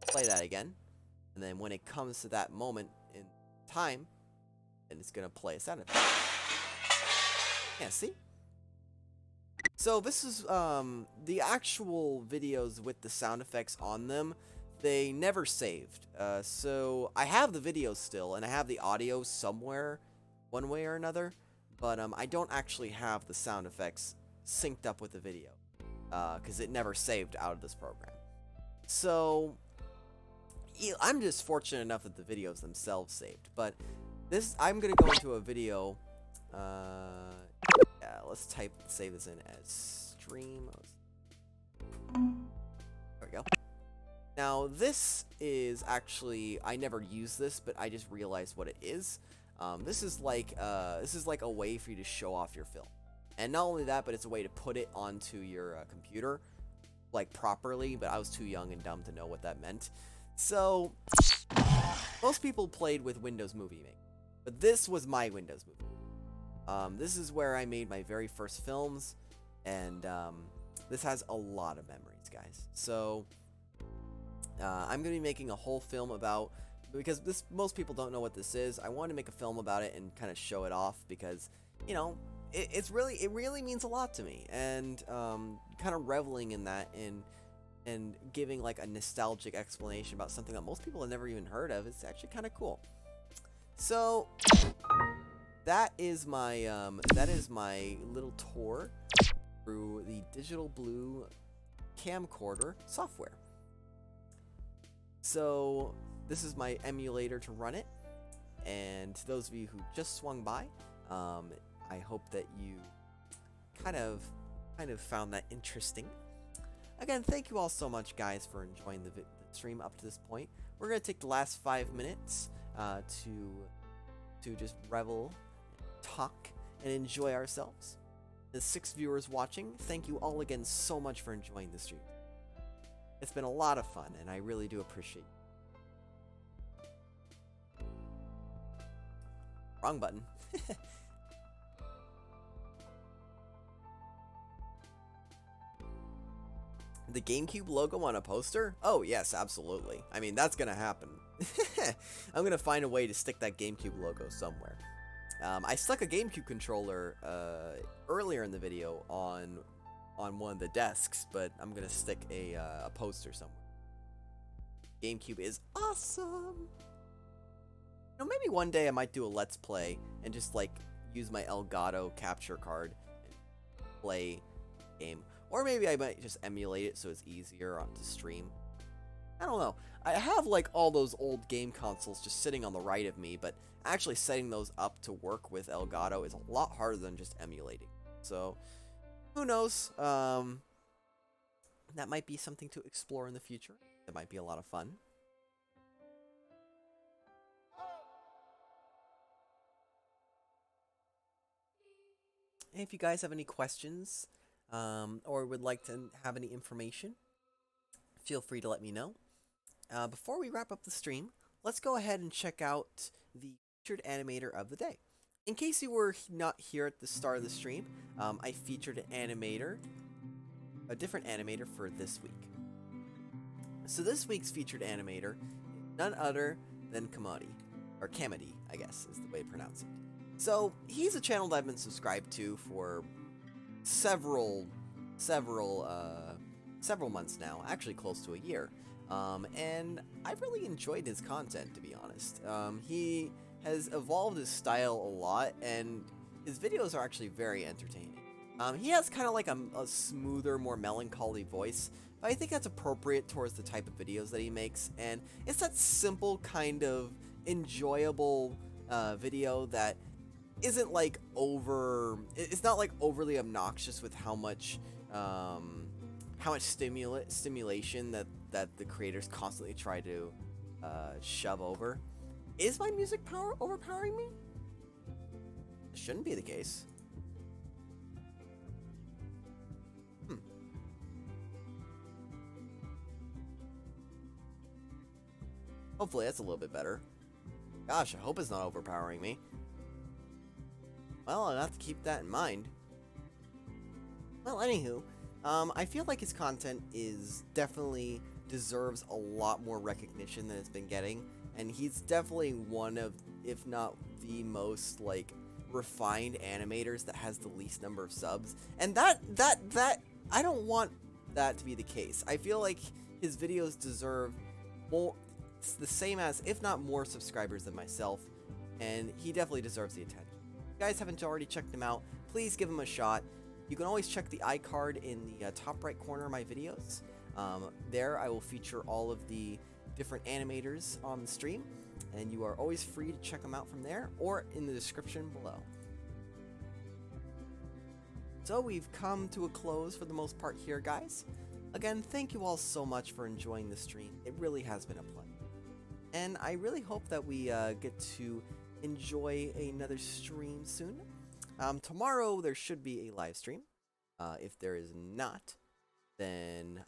play that again, and then when it comes to that moment in time, and it's gonna play a sound effect. Yeah, see? So this is the actual videos with the sound effects on them. They never saved. So I have the videos still, and I have the audio somewhere, one way or another, but I don't actually have the sound effects synced up with the video, because it never saved out of this program. So I'm just fortunate enough that the videos themselves saved, but I'm gonna go into a video. Yeah, let's save this in as stream. There we go. Now this is actually, I never used this, but I just realized what it is. This is like a way for you to show off your film, and not only that, but it's a way to put it onto your computer, like properly. But I was too young and dumb to know what that meant. So most people played with Windows Movie Maker, but this was my Windows Movie. This is where I made my very first films, and this has a lot of memories, guys. So I'm gonna be making a whole film about, because most people don't know what this is. I want to make a film about it and kind of show it off, because you know it really means a lot to me, and kind of reveling in that and giving like a nostalgic explanation about something that most people have never even heard of. It's actually kind of cool. So that is my little tour through the Digital Blue camcorder software. So this is my emulator to run it, and to those of you who just swung by, I hope that you kind of found that interesting. Again, thank you all so much, guys, for enjoying the stream up to this point. We're gonna take the last 5 minutes to just revel, talk, and enjoy ourselves. The 6 viewers watching, thank you all again so much for enjoying the stream. It's been a lot of fun, and I really do appreciate it. Wrong button. The GameCube logo on a poster? Oh, yes, absolutely. I mean, that's gonna happen. I'm gonna find a way to stick that GameCube logo somewhere. I stuck a GameCube controller earlier in the video on one of the desks, but I'm gonna stick a poster somewhere. GameCube is awesome! You know, maybe one day I might do a Let's Play and just, like, use my Elgato capture card and play the game. Or maybe I might just emulate it so it's easier to stream. I don't know. I have like all those old game consoles just sitting on the right of me, but actually setting those up to work with Elgato is a lot harder than just emulating. So, who knows? That might be something to explore in the future. It might be a lot of fun. And if you guys have any questions, or would like to have any information, feel free to let me know. Before we wrap up the stream, let's go ahead and check out the featured animator of the day. In case you were not here at the start of the stream, I featured an animator, a different animator for this week. So this week's featured animator is none other than Kamadi, or Kamadi, I guess is the way to pronounce it. So he's a channel that I've been subscribed to for several months now, actually close to a year. And I've really enjoyed his content, to be honest. He has evolved his style a lot, and his videos are actually very entertaining. He has kind of like a smoother, more melancholy voice, but I think that's appropriate towards the type of videos that he makes, and it's that simple kind of enjoyable video that isn't like it's not like overly obnoxious with how much stimulation that the creators constantly try to shove over. Is my music power overpowering me? It shouldn't be the case. Hopefully that's a little bit better. Gosh, I hope it's not overpowering me. Well, I'll have to keep that in mind. Well, anywho, I feel like his content definitely deserves a lot more recognition than it's been getting, and he's definitely one of, if not the most, like, refined animators that has the least number of subs. And that I don't want that to be the case. I feel like his videos deserve more, it's the same as, if not more, subscribers than myself, and he definitely deserves the attention. If you guys haven't already checked him out, please give him a shot. You can always check the iCard in the top right corner of my videos. There I will feature all of the different animators on the stream, and you are always free to check them out from there or in the description below. So we've come to a close for the most part here, guys. Again, thank you all so much for enjoying the stream. It really has been a pleasure. And I really hope that we get to enjoy another stream soon. Tomorrow there should be a live stream. If there is not, then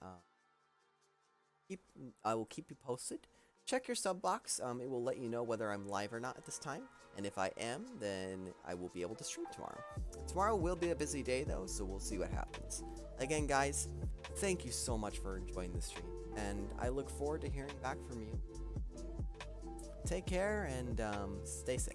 I will keep you posted. Check your sub box. It will let you know whether I'm live or not at this time. And if I am, then I will be able to stream tomorrow. Tomorrow will be a busy day though, so we'll see what happens. Again, guys, thank you so much for enjoying the stream, and I look forward to hearing back from you. Take care and stay safe.